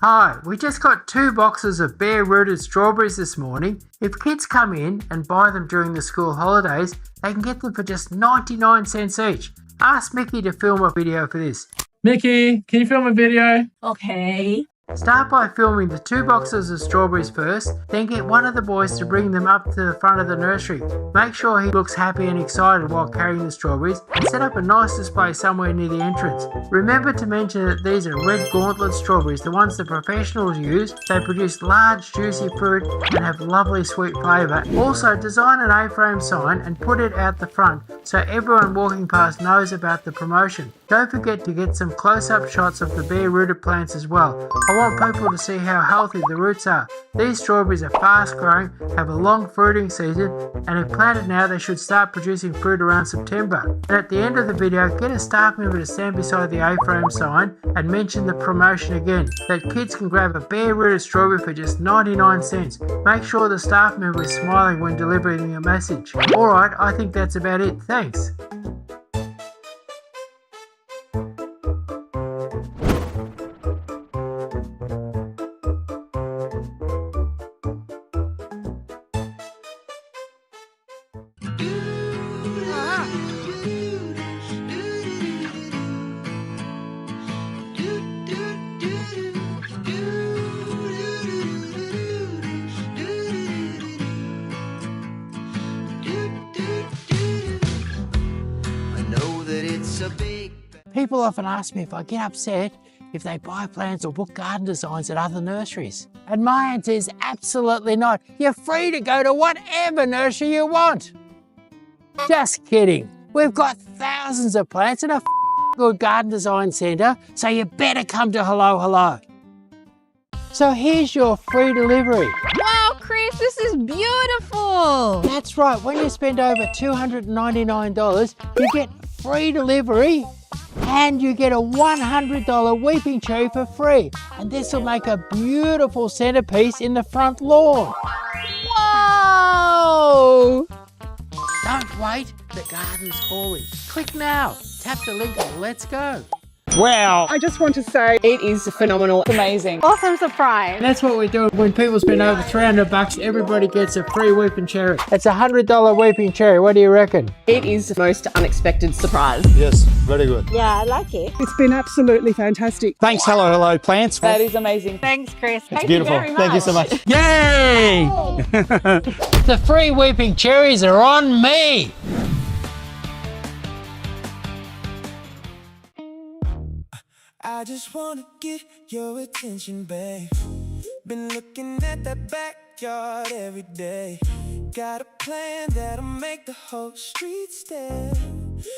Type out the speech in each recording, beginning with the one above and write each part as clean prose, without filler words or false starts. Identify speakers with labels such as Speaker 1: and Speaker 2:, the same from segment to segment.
Speaker 1: Hi, we just got 2 boxes of bare-rooted strawberries this morning. If kids come in and buy them during the school holidays, they can get them for just 99 cents each. Ask Mickey to film a video for this.
Speaker 2: Mickey, can you film a video?
Speaker 3: Okay.
Speaker 1: Start by filming the 2 boxes of strawberries first, then get one of the boys to bring them up to the front of the nursery. Make sure he looks happy and excited while carrying the strawberries, and set up a nice display somewhere near the entrance. Remember to mention that these are red gauntlet strawberries, the ones the professionals use. They produce large juicy fruit and have lovely sweet flavour. Also, design an A-frame sign and put it out the front so everyone walking past knows about the promotion. Don't forget to get some close-up shots of the bare-rooted plants as well. I want people to see how healthy the roots are. These strawberries are fast-growing, have a long fruiting season, and if planted now they should start producing fruit around September. And at the end of the video, get a staff member to stand beside the A-frame sign and mention the promotion again, that kids can grab a bare-rooted strawberry for just 99 cents. Make sure the staff member is smiling when delivering a message. Alright, I think that's about it. Thanks. People often ask me if I get upset if they buy plants or book garden designs at other nurseries. And my answer is absolutely not. You're free to go to whatever nursery you want. Just kidding. We've got thousands of plants and a good garden design centre, so you better come to Hello Hello. So here's your free delivery.
Speaker 3: Wow, Chris, this is beautiful.
Speaker 1: That's right, when you spend over $299, you get free delivery and you get a $100 weeping cherry for free. And this will make a beautiful centerpiece in the front lawn.
Speaker 3: Whoa!
Speaker 1: Don't wait, the garden's calling. Click now, tap the link and let's go.
Speaker 2: Wow.
Speaker 4: I just want to say it is phenomenal. It's amazing. Awesome surprise.
Speaker 1: And that's what we're doing. When people spend over $300, everybody gets a free weeping cherry. It's a $100 weeping cherry. What do you reckon?
Speaker 4: It is the most unexpected surprise.
Speaker 5: Yes, very good.
Speaker 3: Yeah, I like it.
Speaker 6: It's been absolutely fantastic.
Speaker 2: Thanks, Hello Hello Plants.
Speaker 4: That is amazing.
Speaker 3: Thanks, Chris.
Speaker 2: It's beautiful. Thank you so much.
Speaker 1: Yay! The free weeping cherries are on me.
Speaker 7: I just wanna get your attention, babe. Been looking at that backyard every day. Got a plan that'll make the whole street stare,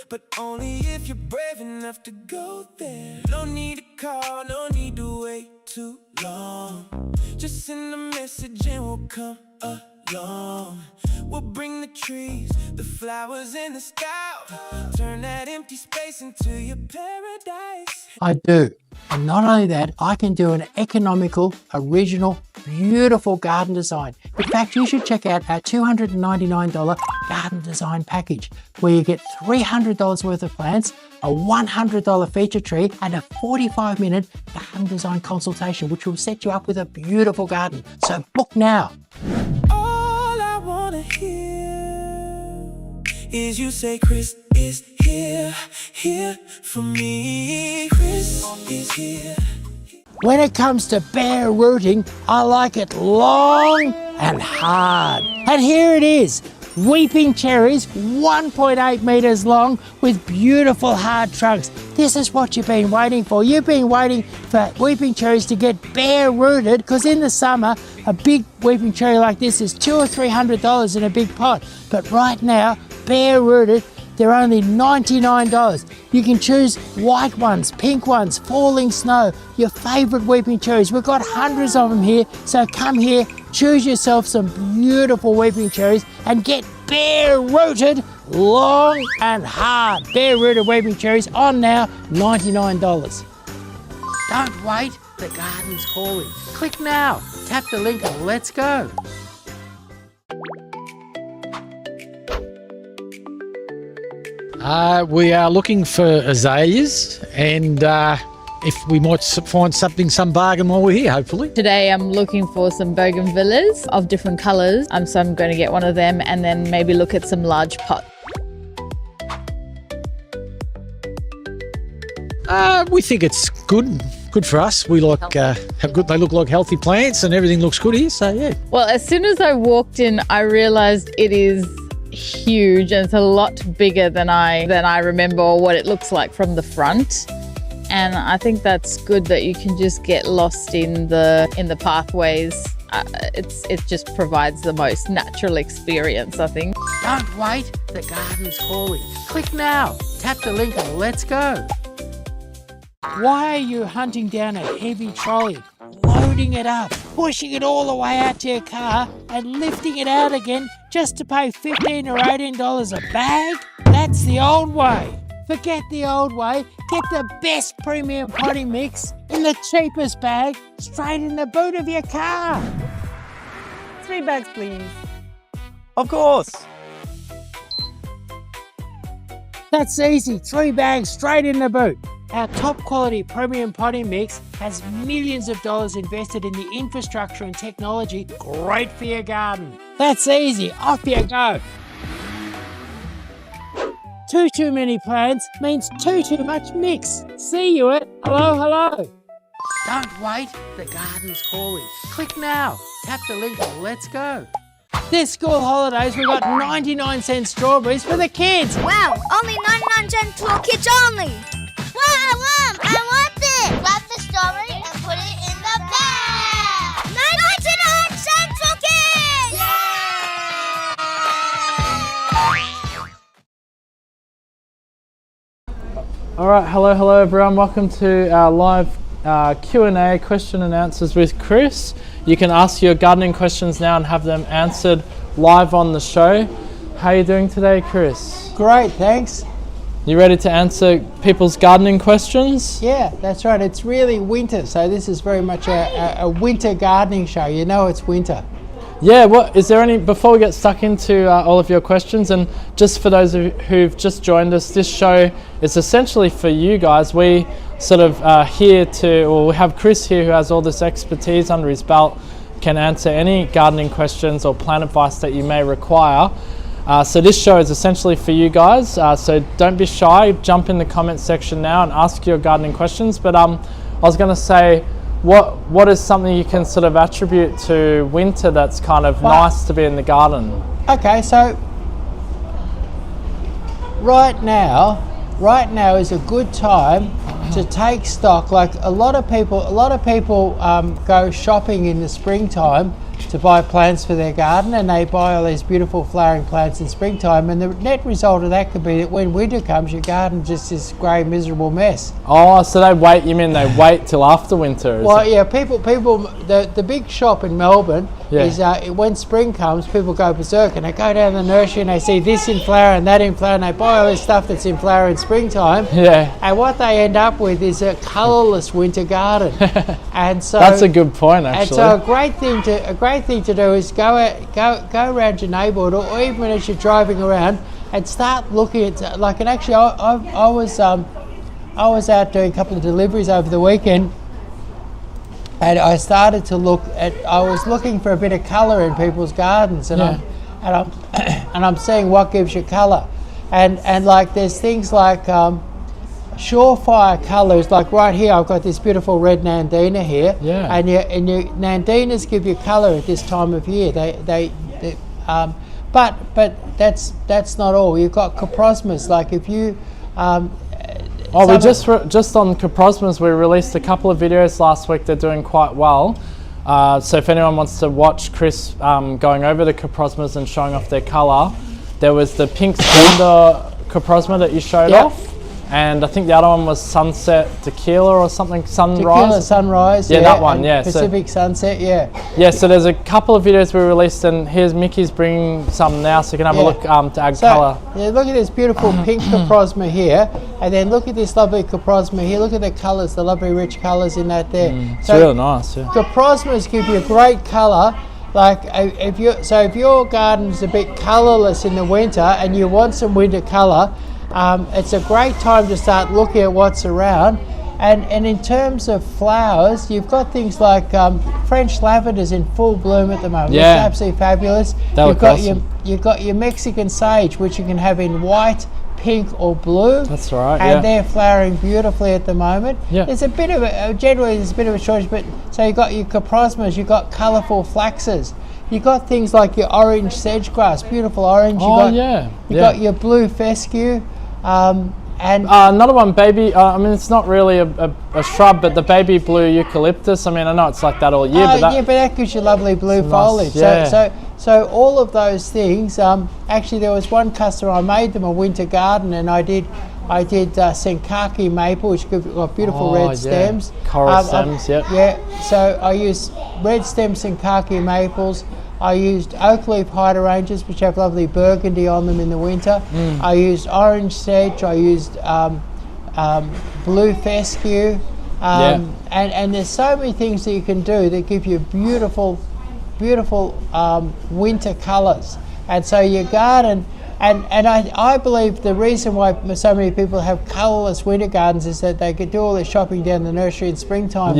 Speaker 7: but only if you're brave enough to go there. No need to call, no need to wait too long. Just send a message and we'll come along. We'll bring the trees, the flowers in the sky. Turn that empty space into your paradise.
Speaker 1: I do. And not only that, I can do an economical, original, beautiful garden design. In fact, you should check out our $299 garden design package, where you get $300 worth of plants, a $100 feature tree, and a 45-minute garden design consultation, which will set you up with a beautiful garden. So book now.
Speaker 7: All I wanna hear is you say Chris is here, here for me. Chris is here.
Speaker 1: When it comes to bare rooting, I like it long and hard. And here it is, weeping cherries, 1.8 meters long with beautiful hard trunks. This is what you've been waiting for. You've been waiting for weeping cherries to get bare rooted, because in the summer, a big weeping cherry like this is $200 or $300 in a big pot. But right now, bare rooted, they're only $99. You can choose white ones, pink ones, falling snow, your favorite weeping cherries. We've got hundreds of them here, so come here, choose yourself some beautiful weeping cherries and get bare rooted, long and hard. Bare rooted weeping cherries on now, $99. Don't wait, the garden's calling. Click now, tap the link and let's go.
Speaker 2: We are looking for azaleas, and
Speaker 5: if we might find some bargain while we're here, hopefully.
Speaker 4: Today I'm looking for some bougainvilleas of different colours. So I'm going to get one of them and then maybe look at some large pots.
Speaker 5: We think it's good for us. We like they look like healthy plants and everything looks good here, so yeah.
Speaker 4: Well, as soon as I walked in, I realised it is huge and it's a lot bigger than I remember or what it looks like from the front. And I think that's good that you can just get lost in the pathways. It just provides the most natural experience, I think.
Speaker 1: Don't wait, the garden's calling. Click now, tap the link and let's go. Why are you hunting down a heavy trolley, loading it up, pushing it all the way out to your car and lifting it out again just to pay $15 or $18 a bag? That's the old way. Forget the old way, get the best premium potting mix in the cheapest bag straight in the boot of your car.
Speaker 6: 3 bags, please.
Speaker 2: Of course.
Speaker 1: That's easy, 3 bags straight in the boot. Our top quality premium potting mix has millions of dollars invested in the infrastructure and technology, great for your garden. That's easy, off you go. Too many plants means too much mix. See you at hello. Don't wait, the garden's calling. Click now, tap the link and let's go. This school holidays, we got 99-cent strawberries for the kids.
Speaker 8: Wow, only 99-cent for kids only. Wow, I want this. Grab the strawberry and put it in the bag. 99 cents for kids.
Speaker 2: All right, hello everyone. Welcome to our live Q&A, question and answers with Chris. You can ask your gardening questions now and have them answered live on the show. How are you doing today, Chris?
Speaker 1: Great, thanks.
Speaker 2: You ready to answer people's gardening questions?
Speaker 1: Yeah, that's right. It's really winter, so this is very much a winter gardening show. You know it's winter.
Speaker 2: Yeah, is there any, before we get stuck into all of your questions, and just for those who've just joined us, this show is essentially for you guys. We sort of we have Chris here who has all this expertise under his belt, can answer any gardening questions or plant advice that you may require. So this show is essentially for you guys, so don't be shy, jump in the comments section now and ask your gardening questions. But I was going to say, what is something you can sort of attribute to winter that's kind of nice to be in the garden? Okay, so right now is a good time to take stock. Like a lot of people go shopping in the springtime to buy plants for their garden, and they buy all these beautiful flowering plants in springtime, and the net result of that could be that when winter comes, your garden just this grey miserable mess. Oh, so they wait till after winter?
Speaker 1: Well, yeah, people the big shop in Melbourne is when spring comes, people go berserk and they go down the nursery and they see this in flower and that in flower, and they buy all this stuff that's in flower in springtime.
Speaker 2: Yeah.
Speaker 1: And what they end up with is a colourless winter garden. And so
Speaker 2: that's a good point, actually.
Speaker 1: And so a great thing to do is go around your neighbourhood, or even as you're driving around, and start looking at and actually I was out doing a couple of deliveries over the weekend, and I started to I was looking for a bit of colour in people's gardens, and I'm seeing what gives you colour, and like there's things like surefire colours. Like right here, I've got this beautiful red Nandina here, and your Nandinas give you colour at this time of year. But that's not all. You've got coprosmas. Like if you
Speaker 2: we just on coprosmas, we released a couple of videos last week. They're doing quite well. So if anyone wants to watch Chris going over the coprosmas and showing off their colour, there was the pink splendor coprosma that you showed off. And I think the other one was Sunset Tequila or something, Sunrise.
Speaker 1: Tequila Sunrise,
Speaker 2: yeah, that one, yeah.
Speaker 1: Pacific Sunset, yeah.
Speaker 2: Yeah, so there's a couple of videos we released, and here's Mickey's bringing some now, so you can have a look to add colour.
Speaker 1: Yeah, look at this beautiful pink coprosma here, and then look at this lovely coprosma here. Look at the colours, the lovely rich colours in that there.
Speaker 2: It's really nice, yeah.
Speaker 1: Coprosmas give you great colour. Like if your garden's a bit colourless in the winter and you want some winter colour, it's a great time to start looking at what's around, And in terms of flowers, you've got things like French lavender's in full bloom at the moment.
Speaker 2: Yeah.
Speaker 1: It's absolutely fabulous. You've got your Mexican sage, which you can have in white, pink or blue.
Speaker 2: That's right.
Speaker 1: And they're flowering beautifully at the moment.
Speaker 2: Yeah.
Speaker 1: There's a bit of generally there's a bit of a shortage, but so you've got your coprosmas, you've got colourful flaxes. You've got things like your orange sedge grass, beautiful orange. You've got your blue fescue. And
Speaker 2: another one, baby. I mean, it's not really a shrub, but the baby blue eucalyptus. I mean, I know it's like that all year, but
Speaker 1: that gives you lovely blue foliage.
Speaker 2: Nice, yeah.
Speaker 1: So all of those things. Actually, there was one customer. I made them a winter garden, and I did Senkaki maple, which got beautiful red stems.
Speaker 2: Coral stems.
Speaker 1: Yeah. So I used red stem Senkaki maples. I used oak leaf hydrangeas, which have lovely burgundy on them in the winter. I used orange sedge. I used blue fescue. And there's so many things that you can do that give you beautiful winter colours. And so your garden, and I believe the reason why so many people have colourless winter gardens is that they could do all their shopping down the nursery in springtime.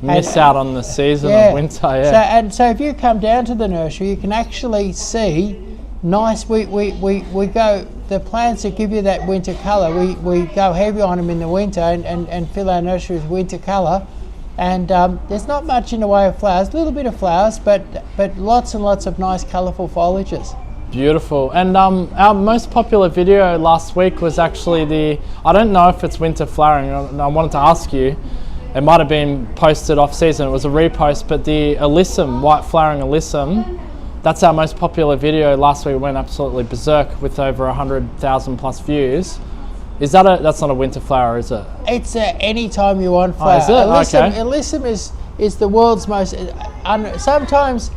Speaker 2: Miss out on the season of winter.
Speaker 1: So if you come down to the nursery, you can actually see nice. We go the plants that give you that winter colour. We go heavy on them in the winter and fill our nursery with winter colour. And there's not much in the way of flowers, a little bit of flowers, but lots and lots of nice colourful foliages.
Speaker 2: Beautiful. And our most popular video last week was actually I don't know if it's winter flowering, I wanted to ask you, it might have been posted off season, it was a repost, but the alyssum, white flowering alyssum, that's our most popular video last week. It went absolutely berserk with over 100,000 plus views. Is that that's not a winter flower, is it?
Speaker 1: It's any time you want flower.
Speaker 2: Is it?
Speaker 1: Alyssum is the world's most. Sometimes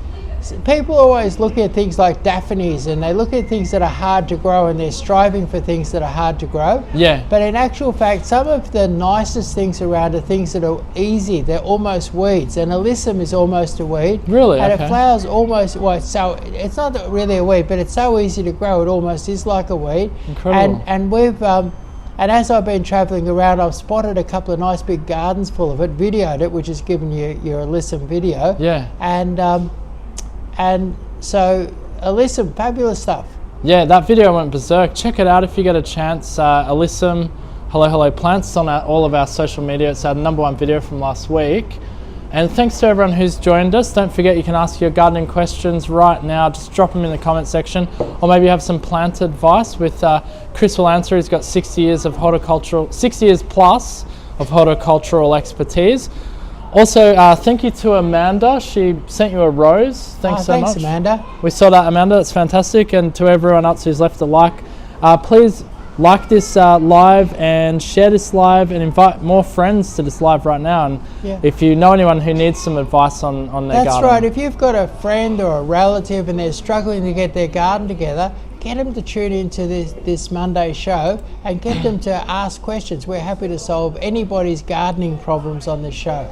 Speaker 1: people always look at things like daphnes, and they look at things that are hard to grow, and they're striving for things that are hard to grow.
Speaker 2: Yeah.
Speaker 1: But in actual fact, some of the nicest things around are things that are easy. They're almost weeds, and alyssum is almost a weed.
Speaker 2: Really?
Speaker 1: And it flowers almost. Well, so it's not really a weed, but it's so easy to grow. It almost is like a weed.
Speaker 2: Incredible.
Speaker 1: And we've. And as I've been travelling around, I've spotted a couple of nice big gardens full of it, videoed it, which has given you your alyssum video.
Speaker 2: Yeah.
Speaker 1: And so alyssum, fabulous stuff.
Speaker 2: Yeah, that video went berserk. Check it out if you get a chance. Alyssum, Hello Plants, it's on all of our social media. It's our #1 video from last week. And thanks to everyone who's joined us. Don't forget you can ask your gardening questions right now. Just drop them in the comment section, or maybe you have some plant advice with Chris will answer. He's got 60 years plus of horticultural expertise. Also, thank you to Amanda. She sent you a rose. Thanks so much.
Speaker 1: Thanks, Amanda.
Speaker 2: We saw that, Amanda. That's fantastic. And to everyone else who's left a like, please like this live and share this live and invite more friends to this live right now. And if you know anyone who needs some advice on their garden.
Speaker 1: That's right. If you've got a friend or a relative and they're struggling to get their garden together, get them to tune into this Monday show and get them to ask questions. We're happy to solve anybody's gardening problems on this show.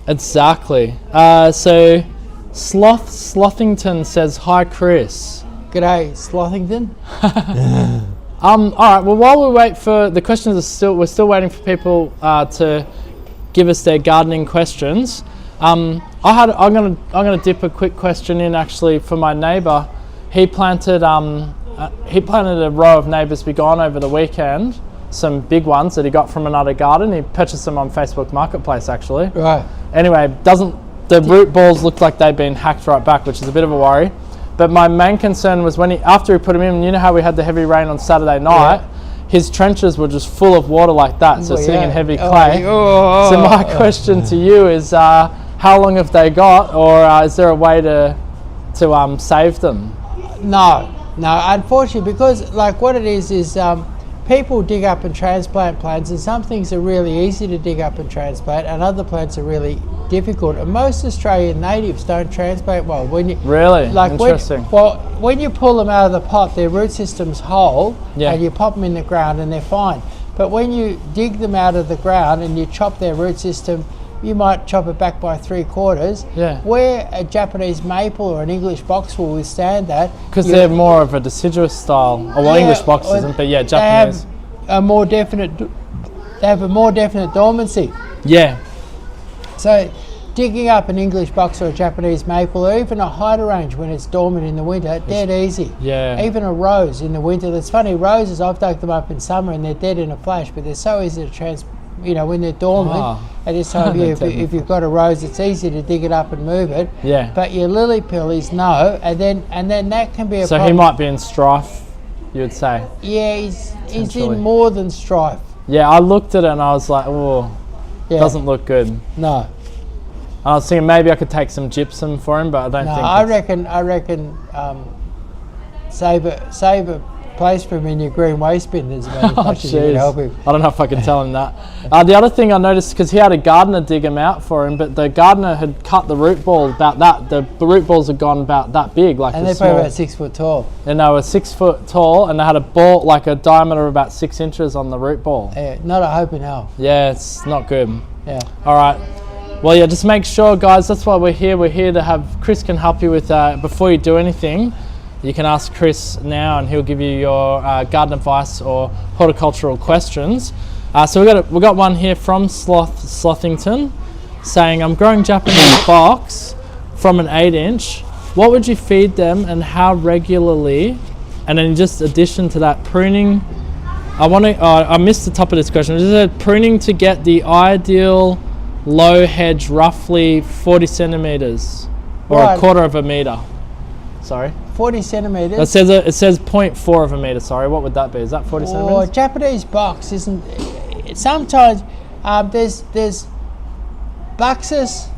Speaker 2: Exactly. So Slothington says, hi Chris.
Speaker 1: G'day, Slothington.
Speaker 2: All right. Well, while we wait for the questions, we're still waiting for people to give us their gardening questions. I'm gonna dip a quick question in actually for my neighbour. He planted a row of Neighbours Be Gone over the weekend. Some big ones that he got from another garden. He purchased them on Facebook Marketplace actually.
Speaker 1: Right.
Speaker 2: Anyway, the root balls looked like they'd been hacked right back, which is a bit of a worry. But my main concern was after he put them in, you know how we had the heavy rain on Saturday night, his trenches were just full of water like that, so sitting in heavy clay. So my question to you is, how long have they got, or is there a way to save them?
Speaker 1: No, unfortunately, because like what it is people dig up and transplant plants, and some things are really easy to dig up and transplant, and other plants are really difficult. And most Australian natives don't transplant well. Interesting. When you pull them out of the pot, their root system's whole, and you pop them in the ground and they're fine. But when you dig them out of the ground and you chop their root system, you might chop it back by 3/4. Where a Japanese maple or an English box will withstand that.
Speaker 2: Because they're more of a deciduous style. English box isn't, but Japanese.
Speaker 1: They have a more definite they have a more definite dormancy.
Speaker 2: Yeah.
Speaker 1: So digging up an English box or a Japanese maple or even a Hyder range when it's dormant in the winter, dead easy.
Speaker 2: Yeah.
Speaker 1: Even a rose in the winter. That's funny, roses, I've dug them up in summer and they're dead in a flash, but they're so easy to when they're dormant at this time of year, if you've got a rose, it's easy to dig it up and move it.
Speaker 2: Yeah.
Speaker 1: But your lily pillies, no, and then that can be a
Speaker 2: So
Speaker 1: problem.
Speaker 2: he might be in strife, you would say.
Speaker 1: Yeah, he's
Speaker 2: Potentially.
Speaker 1: in more than strife.
Speaker 2: Yeah, I looked at it and I was like, oh,
Speaker 1: Yeah.
Speaker 2: doesn't look good.
Speaker 1: No.
Speaker 2: I was thinking maybe I could take some gypsum for him, but I don't
Speaker 1: No,
Speaker 2: think.
Speaker 1: I reckon save a place for him in your green waste bin. There's about as
Speaker 2: Oh,
Speaker 1: much as you can help him.
Speaker 2: I don't know if I can tell him that. The other thing I noticed, because he had a gardener dig him out for him, but the gardener had cut the root ball about that. The root balls had gone about that big, like
Speaker 1: And
Speaker 2: a
Speaker 1: they're
Speaker 2: small.
Speaker 1: probably about 6 foot tall.
Speaker 2: And they were 6 foot tall, and they had a ball like a diameter of about 6 inches on the root ball.
Speaker 1: Yeah, not a hope in hell.
Speaker 2: Yeah, it's not good.
Speaker 1: Yeah.
Speaker 2: All right. Well, yeah, just make sure, guys, that's why we're here. We're here to have Chris can help you with before you do anything. You can ask Chris now and he'll give you your garden advice or horticultural questions. So we got one here from Slothington saying, I'm growing Japanese box from an 8-inch. What would you feed them and how regularly? And then just addition to that, pruning. I missed the top of this question. It said pruning to get the ideal low hedge, roughly 40 centimeters or
Speaker 1: Right.
Speaker 2: a quarter of a meter. Sorry.
Speaker 1: 40 centimetres.
Speaker 2: It says 0.4 of a meter. Sorry, what would that be? Is that 40
Speaker 1: Or
Speaker 2: centimeters?
Speaker 1: Japanese box isn't. Sometimes there's Buxus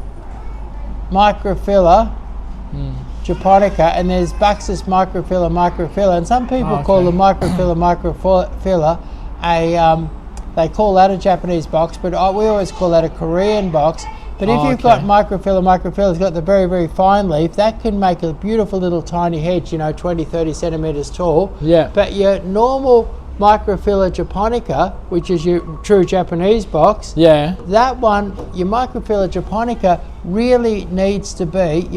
Speaker 1: microphylla japonica, and there's Buxus microphylla, and some people call the microphylla they call that a Japanese box, but we always call that a Korean box. But if you've got microphylla's got the very, very fine leaf, that can make a beautiful little tiny hedge, 20, 30 centimetres tall.
Speaker 2: Yeah.
Speaker 1: But your normal microphylla japonica, which is your true Japanese box,
Speaker 2: Yeah.
Speaker 1: that one, your microphylla japonica really needs to be,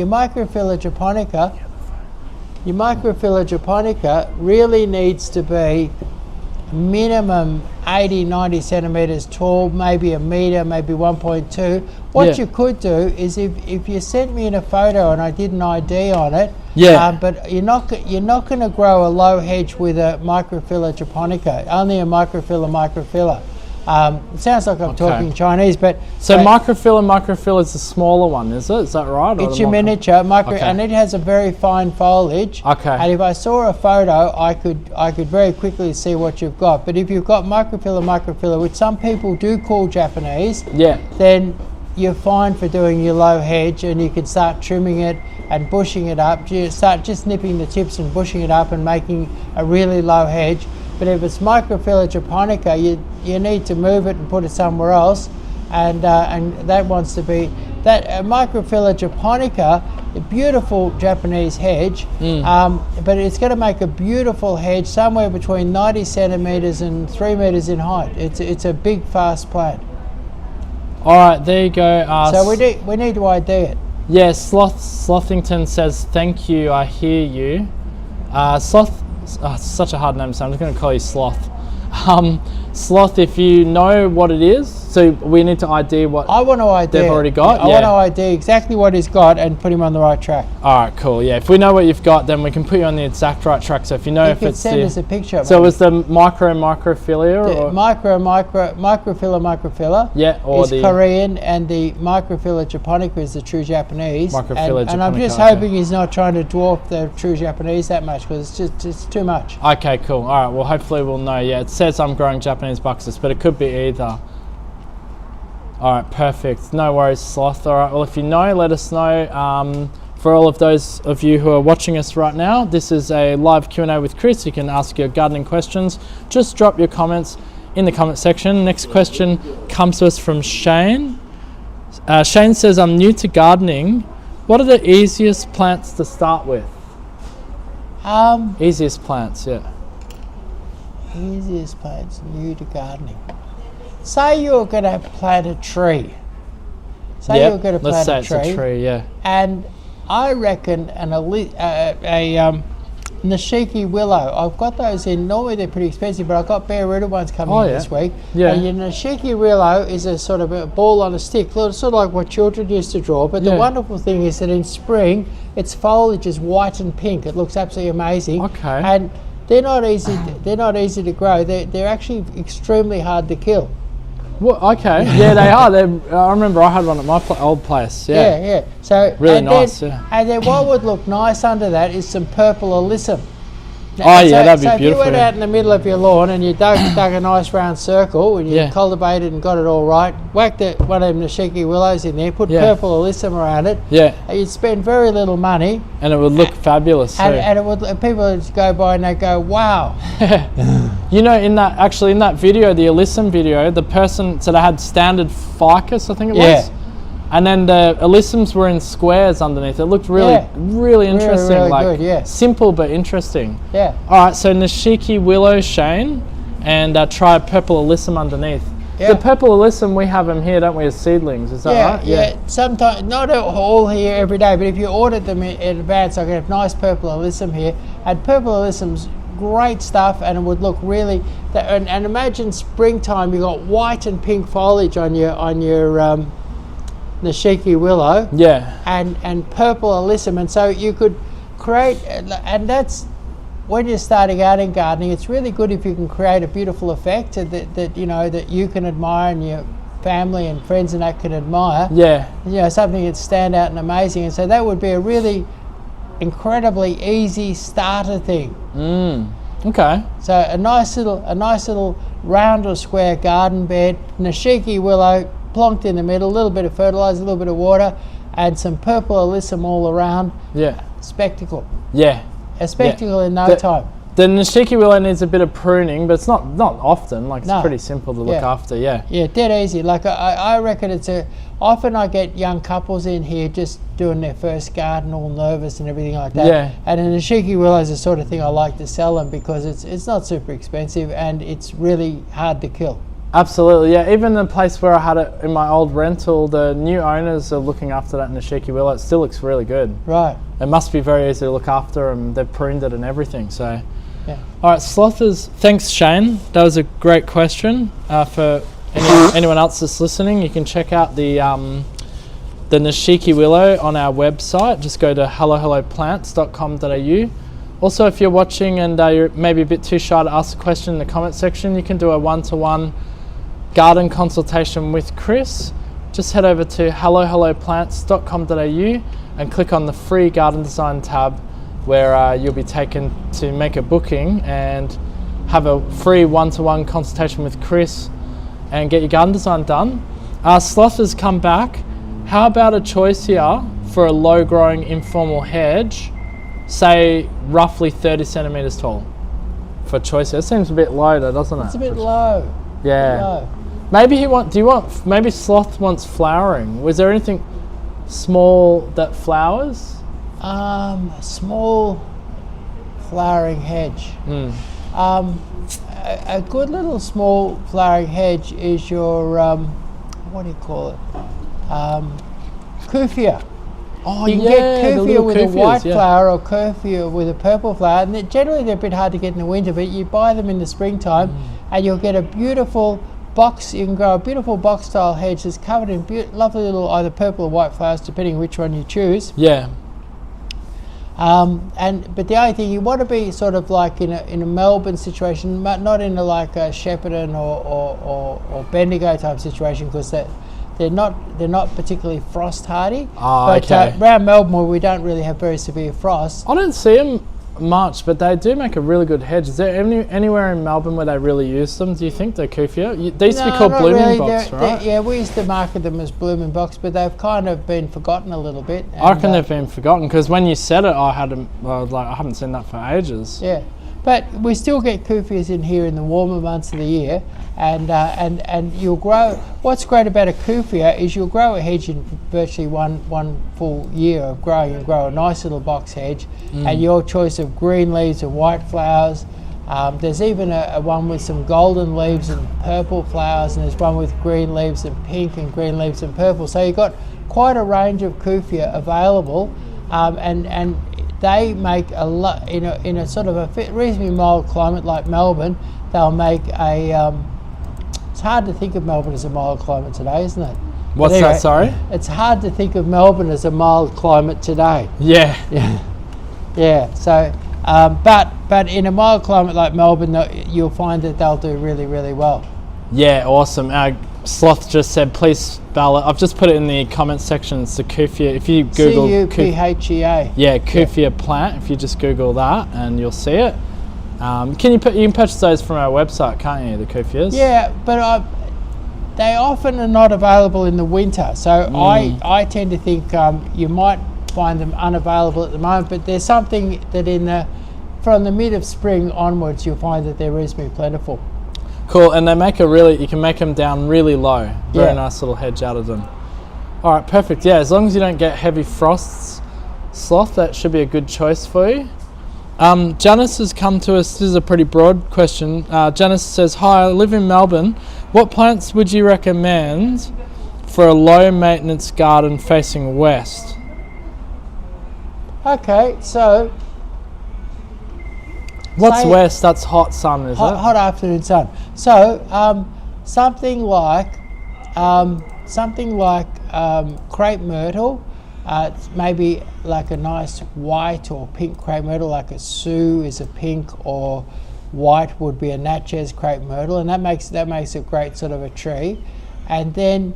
Speaker 1: really needs to be minimum 80, 90 centimetres tall, maybe a metre, maybe 1.2. What you could do is if you sent me in a photo and I did an ID on it, but you're not going to grow a low hedge with a microphylla japonica, only a microphylla. It sounds like I'm talking Chinese, but
Speaker 2: So microphylla is the smaller one, is it? Is that right?
Speaker 1: it's your miniature and it has a very fine foliage.
Speaker 2: Okay.
Speaker 1: And if I saw a photo, I could very quickly see what you've got. But if you've got microphylla, which some people do call Japanese, then you're fine for doing your low hedge, and you can start trimming it and bushing it up. You start just nipping the tips and bushing it up and making a really low hedge. But if it's microphylla japonica, you need to move it and put it somewhere else, and that wants to be that microphylla japonica, a beautiful Japanese hedge, but it's going to make a beautiful hedge somewhere between 90 centimetres and 3 metres in height. It's a big, fast plant.
Speaker 2: All right, there you go.
Speaker 1: So we need to ID it.
Speaker 2: Yeah, Slothington says, thank you, I hear you. It's such a hard name, so I'm just going to call you Sloth. Sloth, if you know what it is, so we need to ID what
Speaker 1: I want to ID
Speaker 2: they've already got.
Speaker 1: I want to ID exactly what he's got and put him on the right track.
Speaker 2: All right, cool. Yeah, if we know what you've got, then we can put you on the exact right track. So if you know if it's
Speaker 1: send us a picture.
Speaker 2: So it was the microphylla or
Speaker 1: microphylla.
Speaker 2: Yeah, or
Speaker 1: is
Speaker 2: the
Speaker 1: Korean, and the microphylla japonica is the true Japanese.
Speaker 2: Microphylla
Speaker 1: and I'm
Speaker 2: japonica,
Speaker 1: just hoping he's not trying to dwarf the true Japanese that much, because it's too much.
Speaker 2: Okay, cool. All right, well, hopefully we'll know. Yeah, it says I'm growing Japanese Buxus, but it could be either. All right, perfect. No worries, Sloth. All right, well, if you know, let us know. For all of those of you who are watching us right now, this is a live Q&A with Chris. You can ask your gardening questions. Just drop your comments in the comment section. Next question comes to us from Shane. Shane says, I'm new to gardening. What are the easiest plants to start with? Easiest plants, yeah.
Speaker 1: Easiest plants new to gardening. Say you're going to plant a tree. You're going to plant
Speaker 2: a tree, yeah.
Speaker 1: And I reckon Nishiki Willow. I've got those in. Normally they're pretty expensive, but I've got bare rooted ones coming in this week.
Speaker 2: Yeah.
Speaker 1: And your Nishiki Willow is a sort of a ball on a stick, sort of like what children used to draw. But the wonderful thing is that in spring, its foliage is white and pink. It looks absolutely amazing.
Speaker 2: Okay.
Speaker 1: And they're not easy. They're not easy to grow. They're actually extremely hard to kill.
Speaker 2: Well, okay. Yeah, they are. I remember I had one at my old place. Yeah.
Speaker 1: Yeah. So
Speaker 2: really nice. Yeah.
Speaker 1: And then what would look nice under that is some purple alyssum.
Speaker 2: That'd be
Speaker 1: so
Speaker 2: beautiful.
Speaker 1: If you went out in the middle of your lawn and you dug a nice round circle and you cultivated and got it all right, whacked one of them Nishiki willows in there, put purple alyssum around it.
Speaker 2: Yeah.
Speaker 1: You'd spend very little money.
Speaker 2: And it would look fabulous.
Speaker 1: And it would. People would go by and they go, wow.
Speaker 2: You know, in that video, the alyssum video, the person said I had standard ficus, I think it was. And then the alyssums were in squares underneath. It looked really interesting.
Speaker 1: Really
Speaker 2: like
Speaker 1: good,
Speaker 2: simple but interesting.
Speaker 1: Yeah.
Speaker 2: All right, so Nishiki Willow, Shane, and try purple alyssum underneath. The purple alyssum, we have them here, don't we, as seedlings? Is that right?
Speaker 1: Yeah. Sometimes, not all here every day, but if you ordered them in advance, I could have nice purple alyssum here. And purple alyssum's great stuff, and it would look really. And imagine springtime, you got white and pink foliage on your Nishiki Willow. Yeah. And purple alyssum, and so you could create, and that's when you're starting out in gardening. It's really good if you can create a beautiful effect that you can admire and your family and friends and that can admire. Yeah. You know, something that stand out and amazing, and so that would be a really incredibly easy starter thing. Okay. So a nice little round or square garden bed, Nishiki Willow plonked in the middle, a little bit of fertilizer, a little bit of water, and some purple alyssum all around. Yeah. Spectacle. Yeah. A spectacle in no time.
Speaker 2: The Nishiki Willow needs a bit of pruning, but it's not often. Like, it's pretty simple to look after. Yeah.
Speaker 1: Yeah, dead easy. Like I reckon often I get young couples in here just doing their first garden, all nervous and everything like that. Yeah. And the Nishiki Willow is the sort of thing I like to sell them because it's not super expensive and it's really hard to kill.
Speaker 2: Absolutely, yeah. Even the place where I had it in my old rental, the new owners are looking after that Nishiki Willow. It still looks really good. Right. It must be very easy to look after, and they've pruned it and everything. So, yeah. All right, Slothers. Thanks, Shane. That was a great question. For anyone else that's listening, you can check out the Nishiki Willow on our website. Just go to hellohelloplants.com.au. Also, if you're watching and you're maybe a bit too shy to ask a question in the comment section, you can do a one-to-one garden consultation with Chris. Just head over to hellohelloplants.com.au and click on the free garden design tab where you'll be taken to make a booking and have a free one-to-one consultation with Chris and get your garden design done. Sloth has come back. How about a choice here for a low-growing informal hedge, say roughly 30 centimeters tall for choice? It seems a bit low though, doesn't it?
Speaker 1: It's a bit low.
Speaker 2: Yeah. Low. Maybe maybe Sloth wants flowering. Was there anything small that flowers?
Speaker 1: Small flowering hedge. A good little small flowering hedge is your what do you call it? Kufia.
Speaker 2: Oh,
Speaker 1: you can get kufia with a white flower or kufia with a purple flower, and generally they're a bit hard to get in the winter, but you buy them in the springtime and you'll get a beautiful box. You can grow a beautiful box style hedge that's covered in lovely little either purple or white flowers depending which one you choose. Yeah. But the only thing, you want to be sort of like in a Melbourne situation, not in like a Shepparton or Bendigo type situation, because they're not particularly frost hardy. But around Melbourne, where we don't really have very severe frost,
Speaker 2: I don't see them much, but they do make a really good hedge. Is there anywhere in Melbourne where they really use them, do you think, the kufia? They used to be called blooming box, right?
Speaker 1: Yeah, we used to market them as blooming box, but they've kind of been forgotten a little bit.
Speaker 2: I reckon they've been forgotten, because when you said it, I haven't seen that for ages.
Speaker 1: Yeah, but we still get kufias in here in the warmer months of the year, and you'll grow. What's great about a kufia is you'll grow a hedge in virtually one full year of growing. You'll grow a nice little box hedge, and your choice of green leaves and white flowers. There's even a one with some golden leaves and purple flowers, and there's one with green leaves and pink and green leaves and purple. So you've got quite a range of kufia available, and they make a lot in a sort of a reasonably mild climate like Melbourne. They'll make a. It's hard to think of Melbourne as a mild climate today, isn't it?
Speaker 2: What's
Speaker 1: But anyway,
Speaker 2: that? Sorry.
Speaker 1: It's hard to think of Melbourne as a mild climate today.
Speaker 2: Yeah.
Speaker 1: Yeah. So, but in a mild climate like Melbourne, you'll find that they'll do really, really well.
Speaker 2: Yeah, awesome. Sloth just said, please spell it. I've just put it in the comment section. It's the Kufia. If you Google
Speaker 1: Cuphea.
Speaker 2: yeah, Kufia plant. If you just Google that, and you'll see it. You can purchase those from our website, can't you? The Kufias.
Speaker 1: Yeah, but they often are not available in the winter. So I tend to think you might find them unavailable at the moment. But there's something that from the mid of spring onwards, you'll find that they're reasonably plentiful.
Speaker 2: Cool, and they make you can make them down really low. Very nice little hedge out of them. All right, perfect. Yeah, as long as you don't get heavy frosts, Sloth, that should be a good choice for you. Janice has come to us. This is a pretty broad question. Janice says, hi, I live in Melbourne. What plants would you recommend for a low maintenance garden facing west?
Speaker 1: Okay, so
Speaker 2: what's west? That's hot sun, is it?
Speaker 1: Hot afternoon sun. So something like crepe myrtle. Maybe like a nice white or pink crepe myrtle, like a Sue is a pink, or white would be a Natchez crepe myrtle, and that makes a great sort of a tree. And then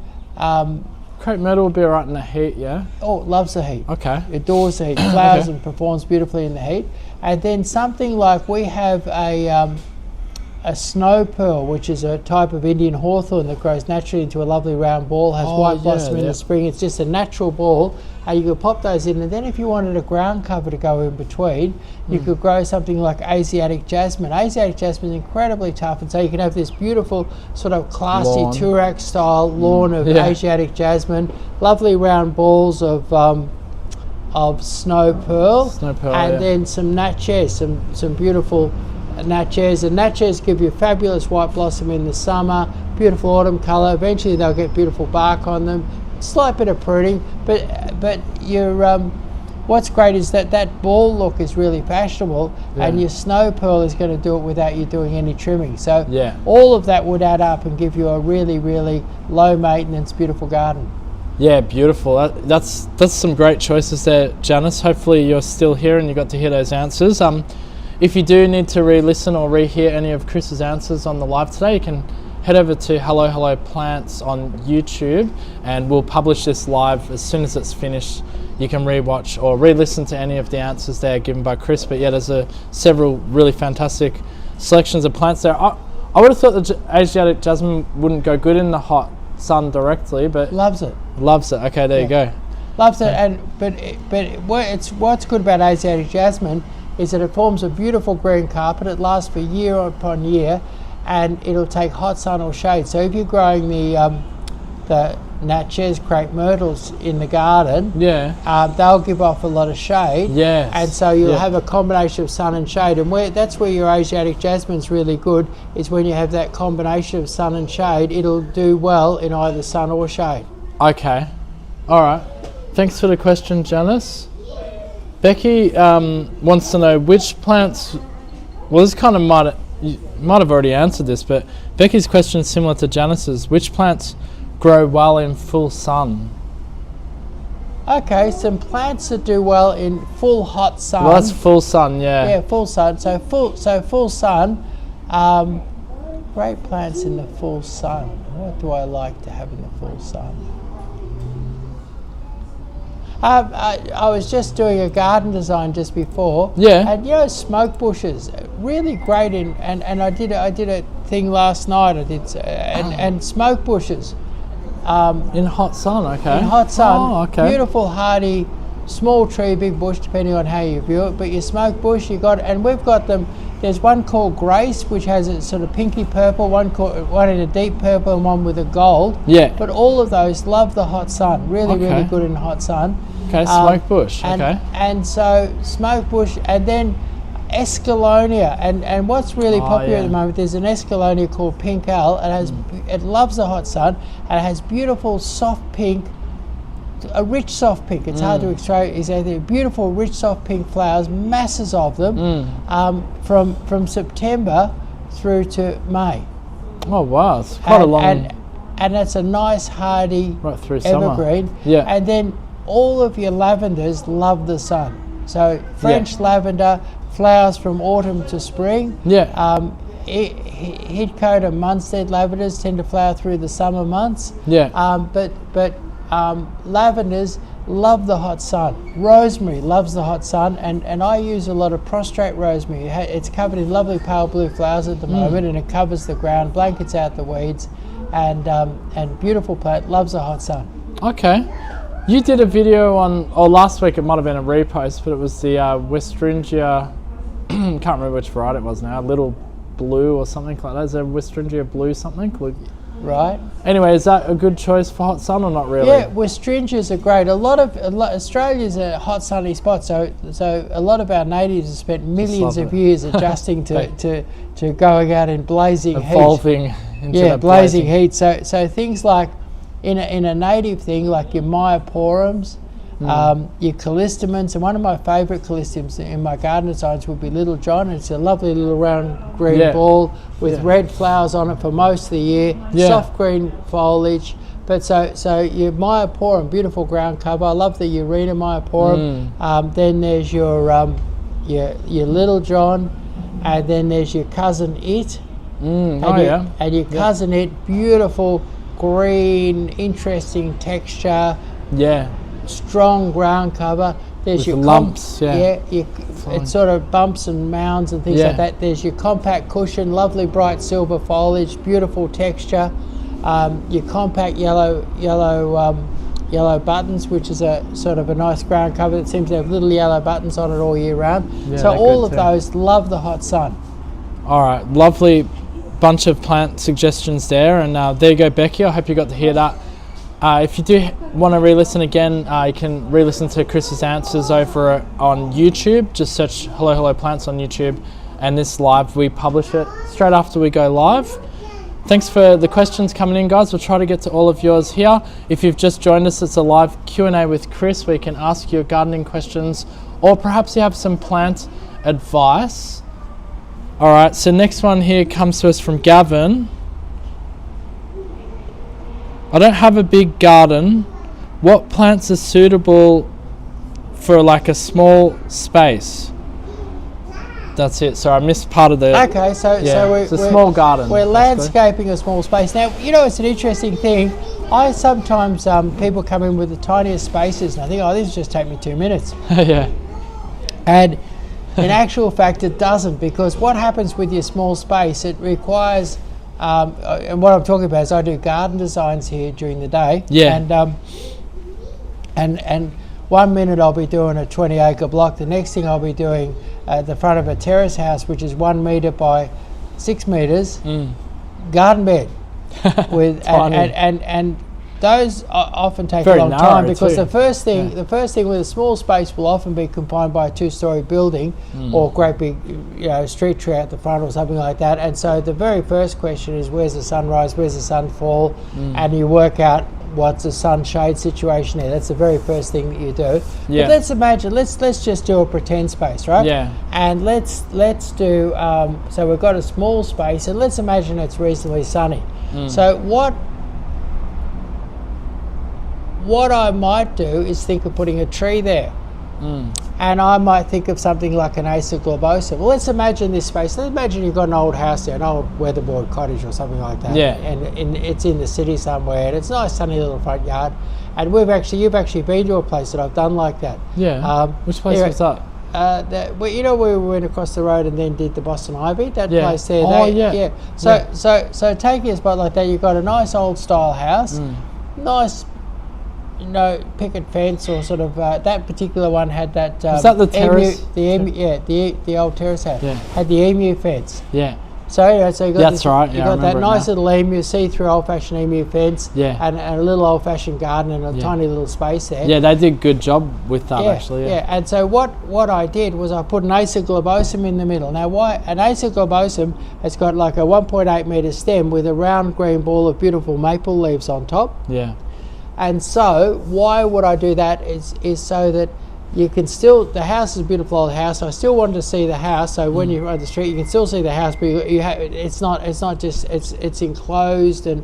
Speaker 2: crepe myrtle would be alright in the heat, yeah?
Speaker 1: Oh, it loves the heat.
Speaker 2: Okay.
Speaker 1: It adores the heat, flowers and performs beautifully in the heat. And then something like we have a snow pearl, which is a type of Indian hawthorn that grows naturally into a lovely round ball, has white blossom in the spring. It's just a natural ball, and you could pop those in. And then if you wanted a ground cover to go in between, you could grow something like Asiatic jasmine. Asiatic jasmine is incredibly tough, and so you can have this beautiful sort of classy Toorak style lawn of Asiatic jasmine, lovely round balls of snow pearl, and then some Natchez, some beautiful Natchez. And Natchez give you fabulous white blossom in the summer, beautiful autumn colour. Eventually they'll get beautiful bark on them, slight bit of pruning, but your what's great is that ball look is really fashionable, and your snow pearl is going to do it without you doing any trimming. So all of that would add up and give you a really, really low maintenance, beautiful garden.
Speaker 2: Yeah, beautiful. That's some great choices there, Janice. Hopefully you're still here and you got to hear those answers. If you do need to re-listen or re-hear any of Chris's answers on the live today, you can head over to Hello Plants on YouTube, and we'll publish this live as soon as it's finished. You can re-watch or re-listen to any of the answers there given by Chris. But yeah, there's several really fantastic selections of plants there. I would have thought the Asiatic jasmine wouldn't go good in the hot sun directly, but
Speaker 1: loves it.
Speaker 2: Okay, there you go.
Speaker 1: Loves it, but what's good about Asiatic jasmine is that it forms a beautiful green carpet. It lasts for year upon year, and it'll take hot sun or shade. So if you're growing the Natchez crepe myrtles in the garden, they'll give off a lot of shade.
Speaker 2: Yes.
Speaker 1: And so you'll have a combination of sun and shade. And that's where your Asiatic jasmine's really good, is when you have that combination of sun and shade. It'll do well in either sun or shade.
Speaker 2: Okay. All right. Thanks for the question, Janice. Becky wants to know which plants. Well, this kind of you might have already answered this, but Becky's question is similar to Janice's. Which plants grow well in full sun?
Speaker 1: Okay, some plants that do well in full hot sun.
Speaker 2: Well, that's full sun, yeah.
Speaker 1: Yeah, full sun. So full sun. Great plants in the full sun. What do I like to have in the full sun? I was just doing a garden design just before. Yeah. And smoke bushes, really great and I did a thing last night. And smoke bushes.
Speaker 2: In hot sun, okay.
Speaker 1: In hot sun.
Speaker 2: Oh, okay.
Speaker 1: Beautiful, hardy, small tree, big bush, depending on how you view it. But your smoke bush, and we've got them. There's one called Grace, which has a sort of pinky purple, one in a deep purple, and one with a gold. Yeah. But all of those love the hot sun. Really good in hot sun.
Speaker 2: Okay, smoke bush. Okay.
Speaker 1: And so smoke bush, and then Escallonia, and what's really popular at the moment, there's an Escallonia called Pink Al. It loves the hot sun, and it has beautiful soft pink a rich soft pink. It's hard to explain. They're beautiful, rich soft pink flowers, masses of them, from September through to May.
Speaker 2: Oh wow, it's quite a long.
Speaker 1: And it's a nice hardy
Speaker 2: Right through summer.
Speaker 1: evergreen.
Speaker 2: Yeah.
Speaker 1: And then all of your lavenders love the sun. So French lavender flowers from autumn to spring.
Speaker 2: Yeah.
Speaker 1: Heathcote and Munstead lavenders tend to flower through the summer months.
Speaker 2: Yeah.
Speaker 1: But lavenders love the hot sun. Rosemary loves the hot sun, and I use a lot of prostrate rosemary. It's covered in lovely pale blue flowers at the moment, and it covers the ground, blankets out the weeds, and beautiful plant, loves the hot sun.
Speaker 2: Okay. You did a video on, or last week it might have been a repost, but it was the Westringia, can't remember which variety it was now, Little Blue or something like that. Is there Westringia Blue something?
Speaker 1: Right.
Speaker 2: Anyway, is that a good choice for hot sun or not really?
Speaker 1: Yeah, Westringias are great. Australia's a hot sunny spot, so a lot of our natives have spent millions
Speaker 2: love
Speaker 1: of
Speaker 2: it.
Speaker 1: years adjusting to going out in blazing heat.
Speaker 2: Evolving into
Speaker 1: Yeah,
Speaker 2: that
Speaker 1: blazing heat. So things like in a native thing like your myoporums, your callistemons, and one of my favourite callistemons in my garden designs would be Little John. It's a lovely little round green ball with red flowers on it for most of the year, soft green foliage. But so your myoporum, beautiful ground cover. I love the Urena myoporum. Then there's your Little John, and then there's your cousin It. And your cousin It, beautiful green, interesting texture.
Speaker 2: Yeah.
Speaker 1: Strong ground cover. There's
Speaker 2: With
Speaker 1: your
Speaker 2: the lumps,
Speaker 1: it's sort of bumps and mounds and things like that. There's your compact cushion, lovely bright silver foliage, beautiful texture. Your compact yellow buttons, which is a sort of a nice ground cover that seems to have little yellow buttons on it all year round. So all of those love the hot sun.
Speaker 2: All right, lovely bunch of plant suggestions there, and there you go, Becky. I hope you got to hear that. If you do want to re-listen again, you can re-listen to Chris's answers over on YouTube. Just search Hello Hello Plants on YouTube, and this live, we publish it straight after we go live. Thanks for the questions coming in, guys. We'll try to get to all of yours here. If you've just joined us, it's a live Q&A with Chris where you can ask your gardening questions, or perhaps you have some plant advice. All right, so next one here comes to us from Gavin. I don't have a big garden. What plants are suitable for like a small space? That's it. So I missed part of the...
Speaker 1: Okay, so
Speaker 2: it's a small garden.
Speaker 1: We're landscaping a small space. Now, it's an interesting thing. I sometimes, people come in with the tiniest spaces and I think, this will just take me 2 minutes.
Speaker 2: Yeah.
Speaker 1: And in actual fact, it doesn't, because what happens with your small space, it requires... and what I'm talking about is I do garden designs here during the day.
Speaker 2: Yeah.
Speaker 1: And 1 minute I'll be doing a 20-acre block. The next thing I'll be doing the front of a terrace house, which is 1 metre by 6 metres, garden bed. With and those often take
Speaker 2: Very
Speaker 1: a long time
Speaker 2: narrow
Speaker 1: because
Speaker 2: too.
Speaker 1: the first thing with a small space will often be confined by a 2-storey building or great big street tree out the front or something like that. And so the very first question is, where's the sunrise, where's the sunfall, and you work out what's the sunshade situation there. That's the very first thing that you do.
Speaker 2: Yeah.
Speaker 1: But let's imagine, let's just do a pretend space, right?
Speaker 2: Yeah.
Speaker 1: And let's do so we've got a small space, and let's imagine it's reasonably sunny. So what I might do is think of putting a tree there. And I might think of something like an Acer globosa. Well, let's imagine this space. Let's imagine you've got an old house there, an old weatherboard cottage or something like that.
Speaker 2: Yeah.
Speaker 1: And it's in the city somewhere, and it's a nice sunny little front yard. And you've actually been to a place that I've done like that.
Speaker 2: Yeah. Which place was that?
Speaker 1: Where we went across the road and then did the Boston Ivy, that place there. So taking a spot like that, you've got a nice old style house, nice, picket fence, or sort of that particular one had that.
Speaker 2: Was that the terrace?
Speaker 1: The old terrace house had the emu fence.
Speaker 2: Yeah.
Speaker 1: So anyway, so you got
Speaker 2: That's right.
Speaker 1: You got that nice little emu, see-through old-fashioned emu fence.
Speaker 2: Yeah.
Speaker 1: And a little old-fashioned garden and a tiny little space there.
Speaker 2: Yeah, they did a good job with that actually.
Speaker 1: Yeah. And so what I did was I put an Acer globosum in the middle. Now, why an Acer globosum has got like a 1.8 metre stem with a round green ball of beautiful maple leaves on top.
Speaker 2: Yeah.
Speaker 1: And so why would I do that is so that you can still, the house is a beautiful old house. I still wanted to see the house. So when you're on the street, you can still see the house, but it's not just, it's enclosed and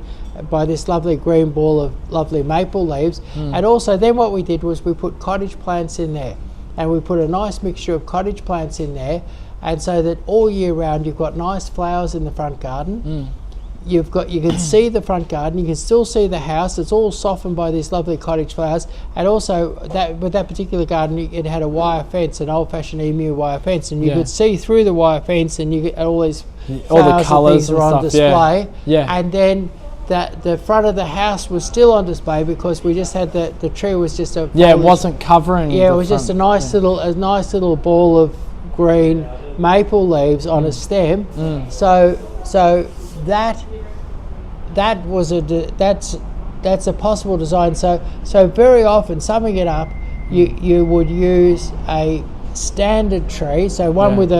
Speaker 1: by this lovely green ball of lovely maple leaves. And also then what we did was we put cottage plants in there, and we put a nice mixture of cottage plants in there. And so that all year round you've got nice flowers in the front garden. You can see the front garden, you can still see the house. It's all softened by these lovely cottage flowers. And also with that particular garden, it had a wire fence, an old-fashioned emu wire fence, and you could see through the wire fence, and you get all these
Speaker 2: all the colours
Speaker 1: are on display.
Speaker 2: Yeah.
Speaker 1: And then the front of the house was still on display because we just had the tree was just a
Speaker 2: it wasn't covering.
Speaker 1: Yeah, it was just a nice little ball of green maple leaves on a stem. So that's a possible design. So very often, summing it up, you would use a standard tree. So one with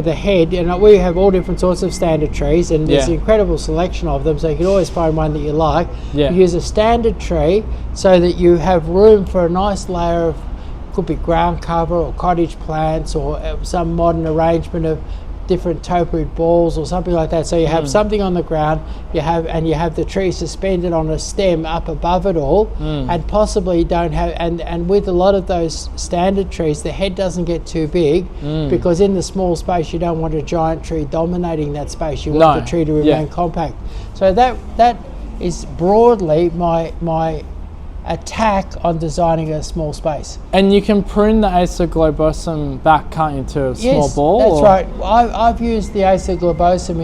Speaker 1: a head, and we have all different sorts of standard trees, and there's an incredible selection of them. So you can always find one that you like. You use a standard tree so that you have room for a nice layer of, could be ground cover or cottage plants or some modern arrangement of different topiary balls or something like that. So you have something on the ground, you have the tree suspended on a stem up above it all, and possibly don't have, and with a lot of those standard trees, the head doesn't get too big because in the small space you don't want a giant tree dominating that space. You want the tree to remain compact. So that is broadly my attack on designing a small space.
Speaker 2: And you can prune the Acer globosum back, can't you, to a small ball?
Speaker 1: Yes, that's right. I've used the Acer globosum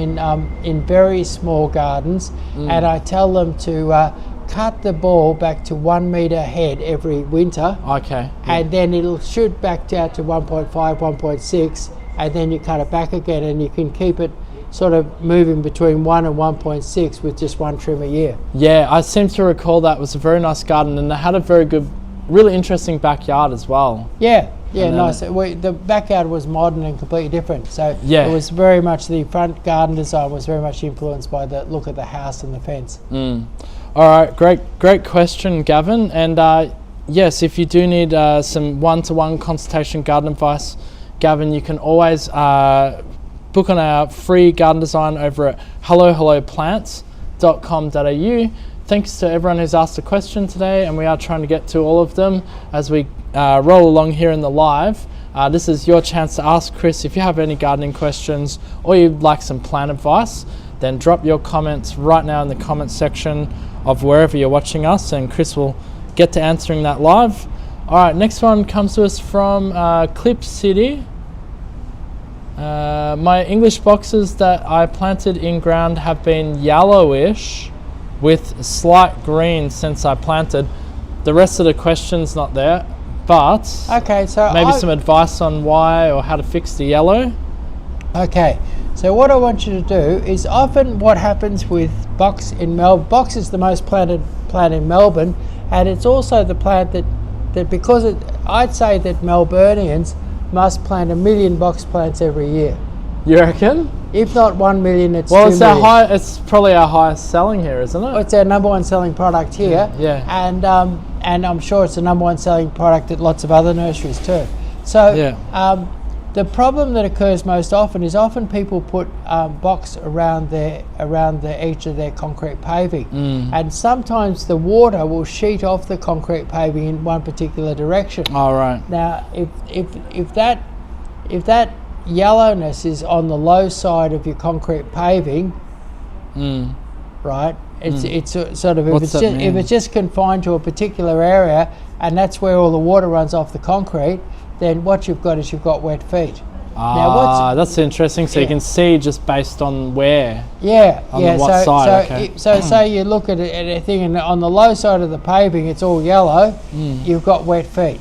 Speaker 1: in very small gardens, and I tell them to cut the ball back to 1 metre head every winter.
Speaker 2: Okay.
Speaker 1: And then it'll shoot back out to 1.5, 1.6, and then you cut it back again, and you can keep it sort of moving between 1 and 1.6 with just one trim a year.
Speaker 2: Yeah, I seem to recall that was a very nice garden, and they had a very good, really interesting backyard as well.
Speaker 1: Yeah, nice. The backyard was modern and completely different. So it was very much, the front garden design was very much influenced by the look of the house and the fence.
Speaker 2: All right, great question, Gavin. And yes, if you do need some one-to-one consultation garden advice, Gavin, you can always book on our free garden design over at hellohelloplants.com.au. Thanks to everyone who's asked a question today, and we are trying to get to all of them as we roll along here in the live. This is your chance to ask Chris if you have any gardening questions or you'd like some plant advice. Then drop your comments right now in the comments section of wherever you're watching us, and Chris will get to answering that live. All right, next one comes to us from Clip City. My English boxes that I planted in ground have been yellowish with slight green since I planted. The rest of the question's not there, but
Speaker 1: okay, so
Speaker 2: maybe some advice on why or how to fix the yellow.
Speaker 1: Okay, so what I want you to do is, often what happens with box in Melbourne, box is the most planted plant in Melbourne, and it's also the plant that because I'd say that Melburnians must plant 1 million box plants every year.
Speaker 2: You reckon?
Speaker 1: If not 1 million, it's
Speaker 2: well,
Speaker 1: 2 million.
Speaker 2: It's probably our highest selling here, isn't it?
Speaker 1: It's our number one selling product here.
Speaker 2: Yeah.
Speaker 1: And I'm sure it's the number one selling product at lots of other nurseries too. So the problem that occurs most often is people put box around the edge of their concrete paving, and sometimes the water will sheet off the concrete paving in one particular direction.
Speaker 2: All right.
Speaker 1: Now, if that yellowness is on the low side of your concrete paving, right? It's sort of if it's just confined to a particular area, and that's where all the water runs off the concrete, then what you've got is wet feet.
Speaker 2: Now, that's interesting. So you can see just based on where.
Speaker 1: What
Speaker 2: side.
Speaker 1: So say you look at a thing, and on the low side of the paving, it's all yellow. You've got wet feet.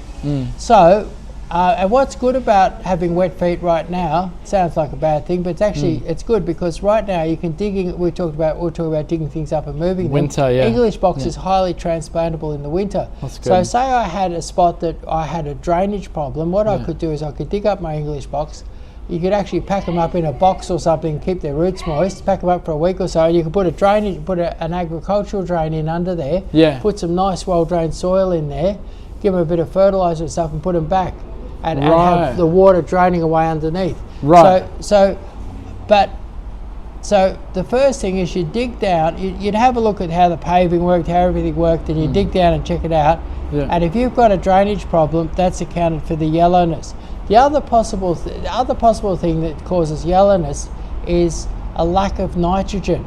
Speaker 1: So, and what's good about having wet feet right now, sounds like a bad thing, but it's actually it's good, because right now you can we'll talk about digging things up and moving them.
Speaker 2: Winter, yeah.
Speaker 1: English box is highly transplantable in the winter.
Speaker 2: That's good.
Speaker 1: So say I had a spot that I had a drainage problem, what I could do is I could dig up my English box, you could actually pack them up in a box or something, keep their roots moist, pack them up for a week or so, and you could put a drainage, an agricultural drain in under there,
Speaker 2: Yeah.
Speaker 1: put some nice well-drained soil in there, give them a bit of fertiliser and stuff and put them back and
Speaker 2: Right.
Speaker 1: have the water draining away underneath.
Speaker 2: Right.
Speaker 1: So the first thing is you dig down, you'd have a look at how the paving worked, how everything worked, and you dig down and check it out.
Speaker 2: Yeah.
Speaker 1: And if you've got a drainage problem, that's accounted for the yellowness. The other possible thing that causes yellowness is a lack of nitrogen.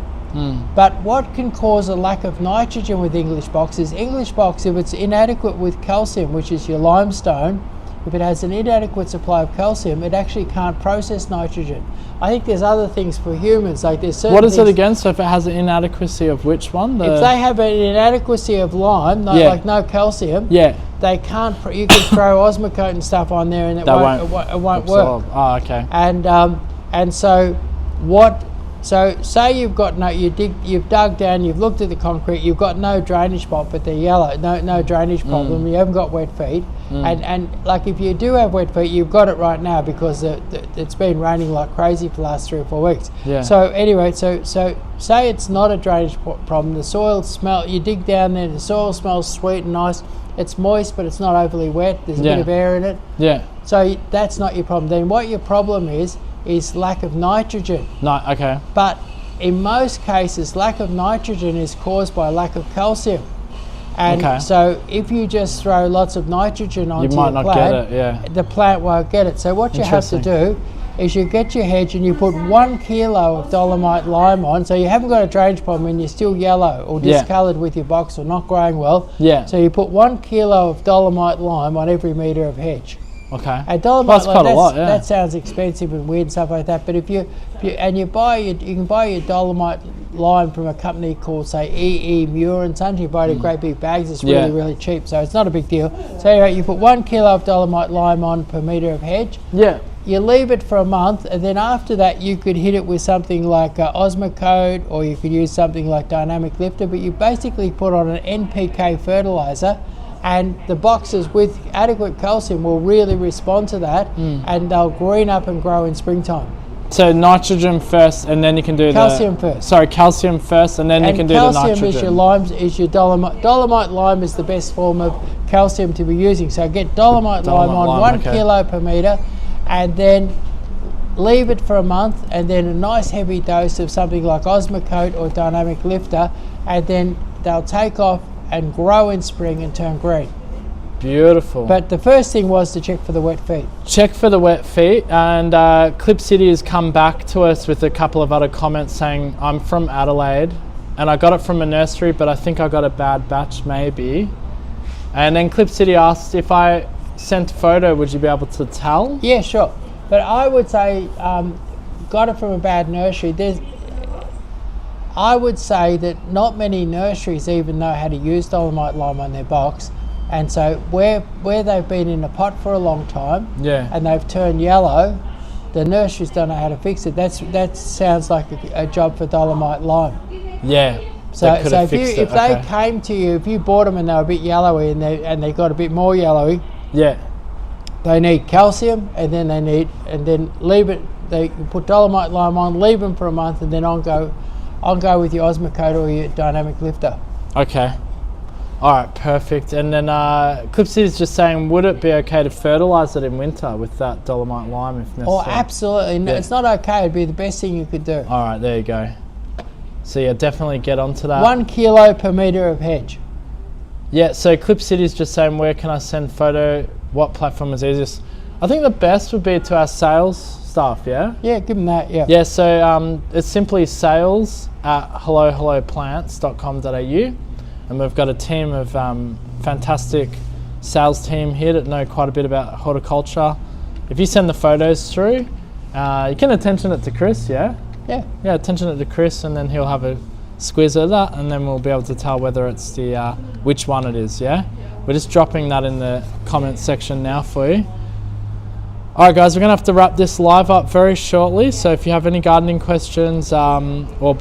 Speaker 1: But what can cause a lack of nitrogen with English box is English box, if it's inadequate with calcium, which is your limestone, if it has an inadequate supply of calcium, it actually can't process nitrogen. I think there's other things for humans, like there's certain
Speaker 2: What is it
Speaker 1: things-
Speaker 2: again? So if it has an inadequacy of which one?
Speaker 1: If they have an inadequacy of lime,
Speaker 2: Yeah.
Speaker 1: like no calcium,
Speaker 2: Yeah.
Speaker 1: they can't. You can throw Osmocote and stuff on there, and it won't work.
Speaker 2: absorb. Oh, okay.
Speaker 1: And so what? So say you've got you've dug down, you've looked at the concrete, you've got no drainage spot, but they're yellow, no drainage problem. You haven't got wet feet, and like if you do have wet feet, you've got it right now because it's been raining like crazy for the last 3 or 4 weeks.
Speaker 2: Yeah.
Speaker 1: So anyway, so say it's not a drainage problem. The soil you dig down there, the soil smells sweet and nice. It's moist, but it's not overly wet. There's a
Speaker 2: Yeah.
Speaker 1: bit of air in it.
Speaker 2: Yeah.
Speaker 1: So that's not your problem. Then what your problem is lack of nitrogen.
Speaker 2: No. Okay.
Speaker 1: But in most cases, lack of nitrogen is caused by lack of calcium. And
Speaker 2: Okay.
Speaker 1: so if you just throw lots of nitrogen onto
Speaker 2: might
Speaker 1: your
Speaker 2: not
Speaker 1: plant,
Speaker 2: get it, yeah.
Speaker 1: the plant won't get it. So what you have to do is you get your hedge and you put 1 kilo of dolomite lime on. So you haven't got a drainage problem and you're still yellow or
Speaker 2: Yeah.
Speaker 1: discoloured with your box or not growing well.
Speaker 2: Yeah.
Speaker 1: So you put 1 kilo of dolomite lime on every metre of hedge.
Speaker 2: Okay.
Speaker 1: And dolomite
Speaker 2: Well, that's
Speaker 1: lime,
Speaker 2: quite a lot, yeah.
Speaker 1: that sounds expensive and weird and stuff like that. But if you can buy your dolomite lime from a company called say EE Muir and Sons. You buy it in great big bags. It's really really cheap, so it's not a big deal. So anyway, you put 1 kilo of dolomite lime on per metre of hedge.
Speaker 2: Yeah.
Speaker 1: You leave it for a month, and then after that you could hit it with something like Osmocote, or you could use something like Dynamic Lifter. But you basically put on an NPK fertiliser. And the boxes with adequate calcium will really respond to that, and they'll green up and grow in springtime.
Speaker 2: So nitrogen first, and then you can do
Speaker 1: Calcium first.
Speaker 2: Sorry, calcium first, and then you can do the
Speaker 1: calcium
Speaker 2: nitrogen.
Speaker 1: is your limes, is your dolomite. Dolomite lime is the best form of calcium to be using. So get dolomite lime on 1 kilo per metre, and then leave it for a month, and then a nice heavy dose of something like Osmocote or Dynamic Lifter, and then they'll take off and grow in spring and turn green.
Speaker 2: Beautiful.
Speaker 1: But the first thing was to check for the wet feet.
Speaker 2: Check for the wet feet, and Clip City has come back to us with a couple of other comments saying, I'm from Adelaide and I got it from a nursery, but I think I got a bad batch maybe. And then Clip City asked, if I sent a photo, would you be able to tell?
Speaker 1: Yeah, sure. But I would say, got it from a bad nursery. I would say that not many nurseries even know how to use dolomite lime on their box. And so where they've been in a pot for a long time, and they've turned yellow, the nurseries don't know how to fix it. That sounds like a job for dolomite lime.
Speaker 2: Yeah.
Speaker 1: So if they came to you, if you bought them and they were a bit yellowy and they got a bit more yellowy, they need calcium, and then leave it. They put dolomite lime on, leave them for a month, and then on go with your Osmocote or your Dynamic Lifter.
Speaker 2: Okay. All right, perfect. And then Clip City is just saying, would it be okay to fertilise it in winter with that dolomite lime if necessary?
Speaker 1: Oh, absolutely. No,
Speaker 2: Yeah.
Speaker 1: it's not okay. It'd be the best thing you could do.
Speaker 2: All right, there you go. So yeah, definitely get onto that.
Speaker 1: 1 kilo per metre of hedge.
Speaker 2: Yeah, so Clip City is just saying, where can I send photo? What platform is easiest? I think the best would be to our sales staff, yeah?
Speaker 1: Yeah, give them that, yeah.
Speaker 2: Yeah, so it's simply sales@hellohelloplants.com.au, and we've got a team of fantastic sales team here that know quite a bit about horticulture. If you send the photos through, you can attention it to Chris, yeah?
Speaker 1: Yeah.
Speaker 2: Yeah, attention it to Chris, and then he'll have a squeeze of that, and then we'll be able to tell whether it's the which one it is, yeah? We're just dropping that in the comment section now for you. All right, guys, we're gonna have to wrap this live up very shortly. So if you have any gardening questions or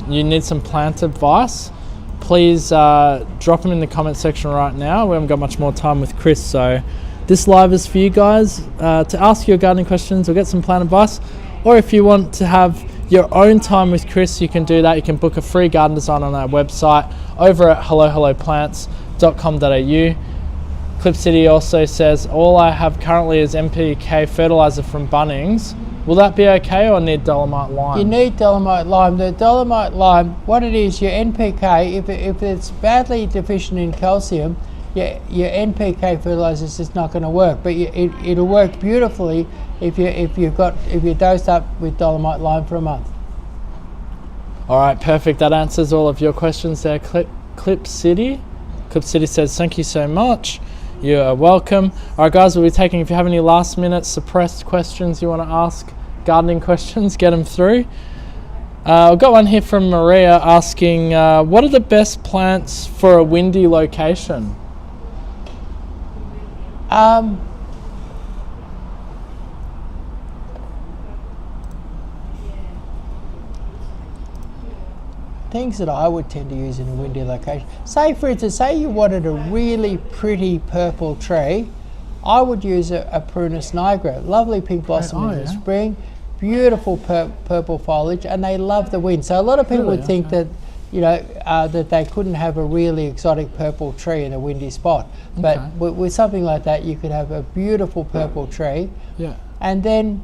Speaker 2: you need some plant advice, please drop them in the comment section right now. We haven't got much more time with Chris, so this live is for you guys to ask your gardening questions or get some plant advice, or if you want to have your own time with Chris, you can do that. You can book a free garden design on our website over at hellohelloplants.com.au. Clip City also says, all I have currently is NPK fertilizer from Bunnings. Will that be okay, or need dolomite lime?
Speaker 1: You need dolomite lime. The dolomite lime, what it is, your NPK, if it's badly deficient in calcium, your NPK fertilizer is just not going to work. But it'll work beautifully if you're dosed up with dolomite lime for a month.
Speaker 2: All right, perfect. That answers all of your questions there, Clip City. Clip City says, thank you so much. You are welcome. All right, guys, we'll be taking, if you have any last minute suppressed questions you want to ask, gardening questions, get them through. I've got one here from Maria asking, what are the best plants for a windy location?
Speaker 1: Things that I would tend to use in a windy location. Say, for instance, say you wanted a really pretty purple tree, I would use a Prunus nigra. Lovely pink blossom in the spring, beautiful purple foliage, and they love the wind. So a lot of people would think that, you know, that they couldn't have a really exotic purple tree in a windy spot. But with something like that, you could have a beautiful purple tree.
Speaker 2: Yeah.
Speaker 1: And then,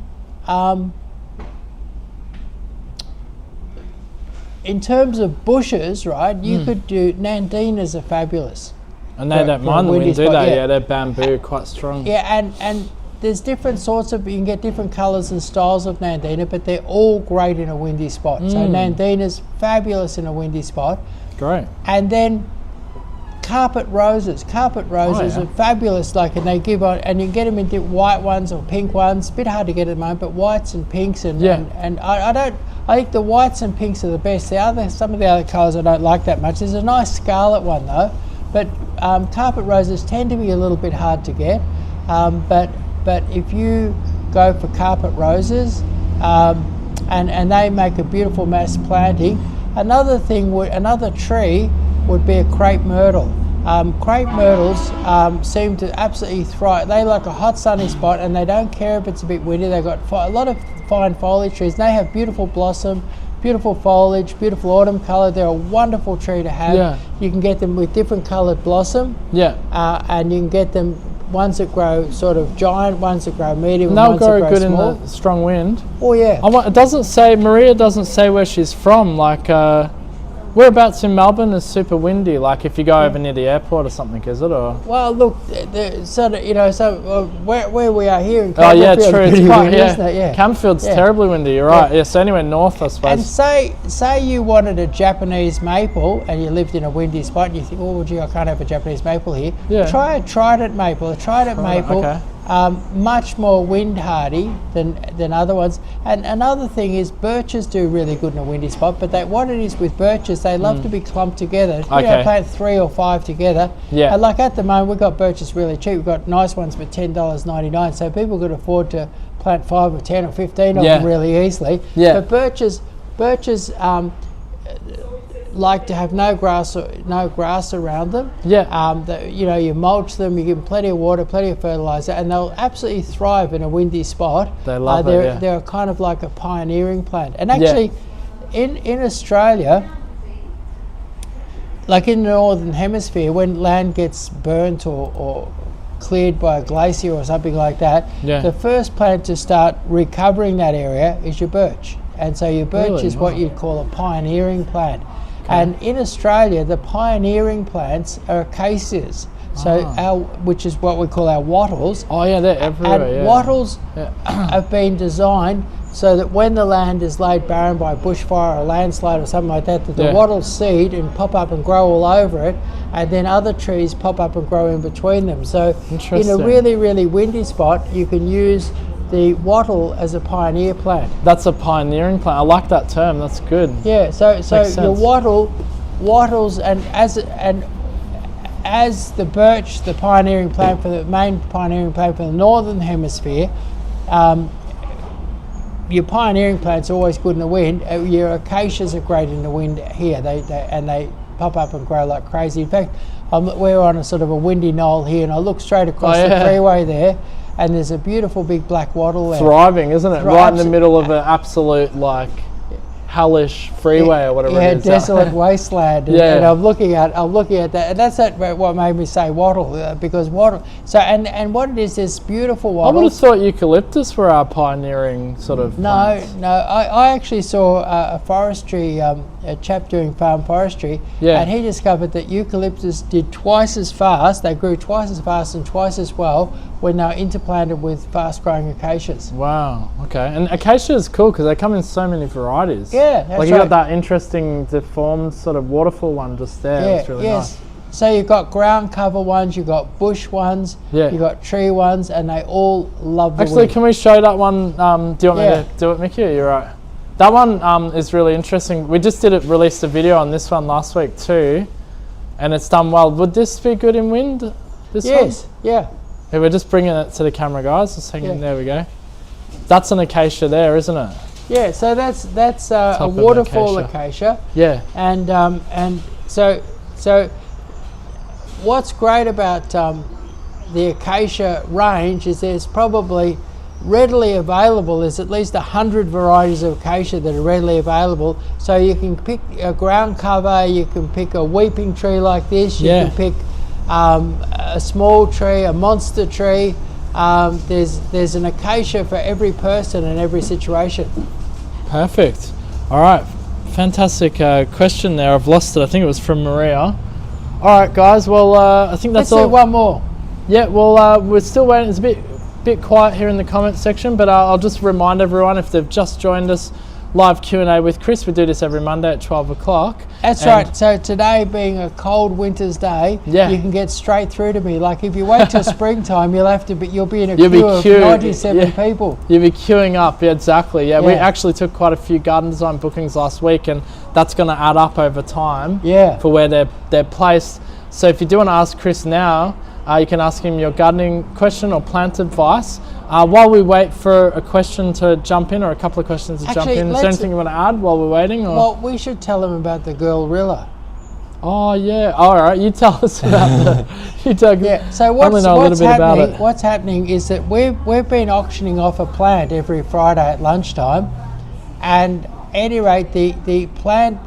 Speaker 1: in terms of bushes, right, you could do, Nandinas are fabulous.
Speaker 2: And they don't mind the wind, do they? Yeah, they're bamboo, quite strong.
Speaker 1: Yeah, and there's different sorts of, you can get different colours and styles of Nandina, but they're all great in a windy spot. So Nandina's fabulous in a windy spot.
Speaker 2: Great.
Speaker 1: And then carpet roses. Carpet roses are fabulous, like, and they give on, and you can get them in white ones or pink ones. A bit hard to get at the moment, but whites and pinks and I think the whites and pinks are the best. Some of the other colours I don't like that much. There's a nice scarlet one though, but carpet roses tend to be a little bit hard to get. But if you go for carpet roses, and they make a beautiful mass planting. Another tree would be a crepe myrtle. Crepe myrtles seem to absolutely thrive. They like a hot sunny spot, and they don't care if it's a bit windy. They've got a lot of fine foliage trees, and they have beautiful blossom, beautiful foliage, beautiful autumn colour. They're a wonderful tree to have.
Speaker 2: Yeah.
Speaker 1: You can get them with different coloured blossom.
Speaker 2: Yeah.
Speaker 1: And you can get them ones that grow sort of giant, ones that grow medium,
Speaker 2: and
Speaker 1: and ones that grow
Speaker 2: good
Speaker 1: small.
Speaker 2: in the strong wind.
Speaker 1: Oh yeah.
Speaker 2: It doesn't say, Maria doesn't say where she's from. Like, whereabouts in Melbourne is super windy? Like, if you go over near the airport or something, is it? Or
Speaker 1: well, look, where we are here in
Speaker 2: Campfield, true.
Speaker 1: it's
Speaker 2: it's quite,
Speaker 1: windy, isn't it? Yeah.
Speaker 2: Campfield's terribly windy. You're right. Yeah. So anywhere north, I suppose.
Speaker 1: And say you wanted a Japanese maple, and you lived in a windy spot, and you think, oh, gee, I can't have a Japanese maple here.
Speaker 2: Yeah.
Speaker 1: Try a trident maple. A trident maple.
Speaker 2: Okay.
Speaker 1: Much more wind hardy than other ones. And another thing is birches do really good in a windy spot, but what it is with birches, they love to be clumped together. You know, plant 3 or 5 together.
Speaker 2: Yeah.
Speaker 1: And like at the moment, we've got birches really cheap. We've got nice ones for $10.99, so people could afford to plant 5 or 10 or 15 of them really easily.
Speaker 2: Yeah.
Speaker 1: But birches like to have no grass around them.
Speaker 2: Yeah.
Speaker 1: You mulch them, you give them plenty of water, plenty of fertilizer, and they'll absolutely thrive in a windy spot.
Speaker 2: They love it. Yeah.
Speaker 1: They're kind of like a pioneering plant. And actually, in Australia, like in the northern hemisphere, when land gets burnt or cleared by a glacier or something like that, the first plant to start recovering that area is your birch. And so your birch is what you'd call a pioneering plant. And in Australia, the pioneering plants are acacias, which is what we call our wattles.
Speaker 2: Oh yeah, they're everywhere.
Speaker 1: And wattles have been designed so that when the land is laid barren by bushfire or landslide or something like that, the wattles seed and pop up and grow all over it, and then other trees pop up and grow in between them. So in a really, really windy spot, you can use the wattle as a pioneer plant.
Speaker 2: That's a pioneering plant. I like that term. That's good.
Speaker 1: Yeah. So your wattles, and as the birch, the pioneering plant for the main pioneering plant for the northern hemisphere, your pioneering plants are always good in the wind. Your acacias are great in the wind here. They pop up and grow like crazy. In fact, we're on a sort of a windy knoll here, and I look straight across the freeway there. and there's a beautiful big black wattle there.
Speaker 2: Thriving, isn't it? Right in the middle of an absolute like hellish freeway or whatever it is.
Speaker 1: Desolate wasteland. And I'm looking at that, and that's what made me say wattle, because wattle. So and what it is this beautiful wattle.
Speaker 2: I would have thought eucalyptus were our pioneering sort of. plants.
Speaker 1: No. I actually saw a forestry, a chap doing farm forestry, and he discovered that eucalyptus did twice as fast. They grew twice as fast and twice as well when they were interplanted with fast-growing acacias.
Speaker 2: Wow. Okay. And acacia is cool because they come in so many varieties.
Speaker 1: Yeah, that's
Speaker 2: like you got that interesting deformed sort of waterfall one just there.
Speaker 1: Yeah,
Speaker 2: it's really nice.
Speaker 1: So you've got ground cover ones, you've got bush ones, you've got tree ones, and they all love the
Speaker 2: Actually,
Speaker 1: wind.
Speaker 2: can we show that one? Do you want me to do it, Mickey? You're right. That one is really interesting. We just released a video on this one last week too, and it's done well. Would this be good in wind? This one?
Speaker 1: Yeah.
Speaker 2: Hey, we're just bringing it to the camera, guys. Just hanging. There we go. That's an acacia there, isn't it?
Speaker 1: Yeah. So that's a waterfall acacia.
Speaker 2: Yeah.
Speaker 1: And so what's great about the acacia range is there's probably readily available. There's at least 100 varieties of acacia that are readily available. So you can pick a ground cover. You can pick a weeping tree like this. You can pick a small tree, a monster tree. There's an acacia for every person and every situation.
Speaker 2: Perfect. All right, fantastic question there. I've lost it. I think it was from Maria. All right, guys. Well, I think that's all.
Speaker 1: Let's do one more.
Speaker 2: Yeah. Well, we're still waiting. It's a bit quiet here in the comments section, but I'll just remind everyone if they've just joined us. Live Q&A with Chris. We do this every Monday at 12 o'clock.
Speaker 1: That's right. So today being a cold winter's day, you can get straight through to me. Like if you wait till springtime, you'll be in a queue of 97 people.
Speaker 2: You'll be queuing up. Yeah, exactly. Yeah, we actually took quite a few garden design bookings last week, and that's going to add up over time. For where they're placed. So if you do want to ask Chris now, you can ask him your gardening question or plant advice. While we wait for a question to jump in, or a couple of questions to jump in, is there anything you want to add while we're waiting? Or?
Speaker 1: Well, we should tell them about the Girlrilla.
Speaker 2: Oh yeah, all right. You tell us about
Speaker 1: So what's happening is that we've been auctioning off a plant every Friday at lunchtime, and at any rate, the plant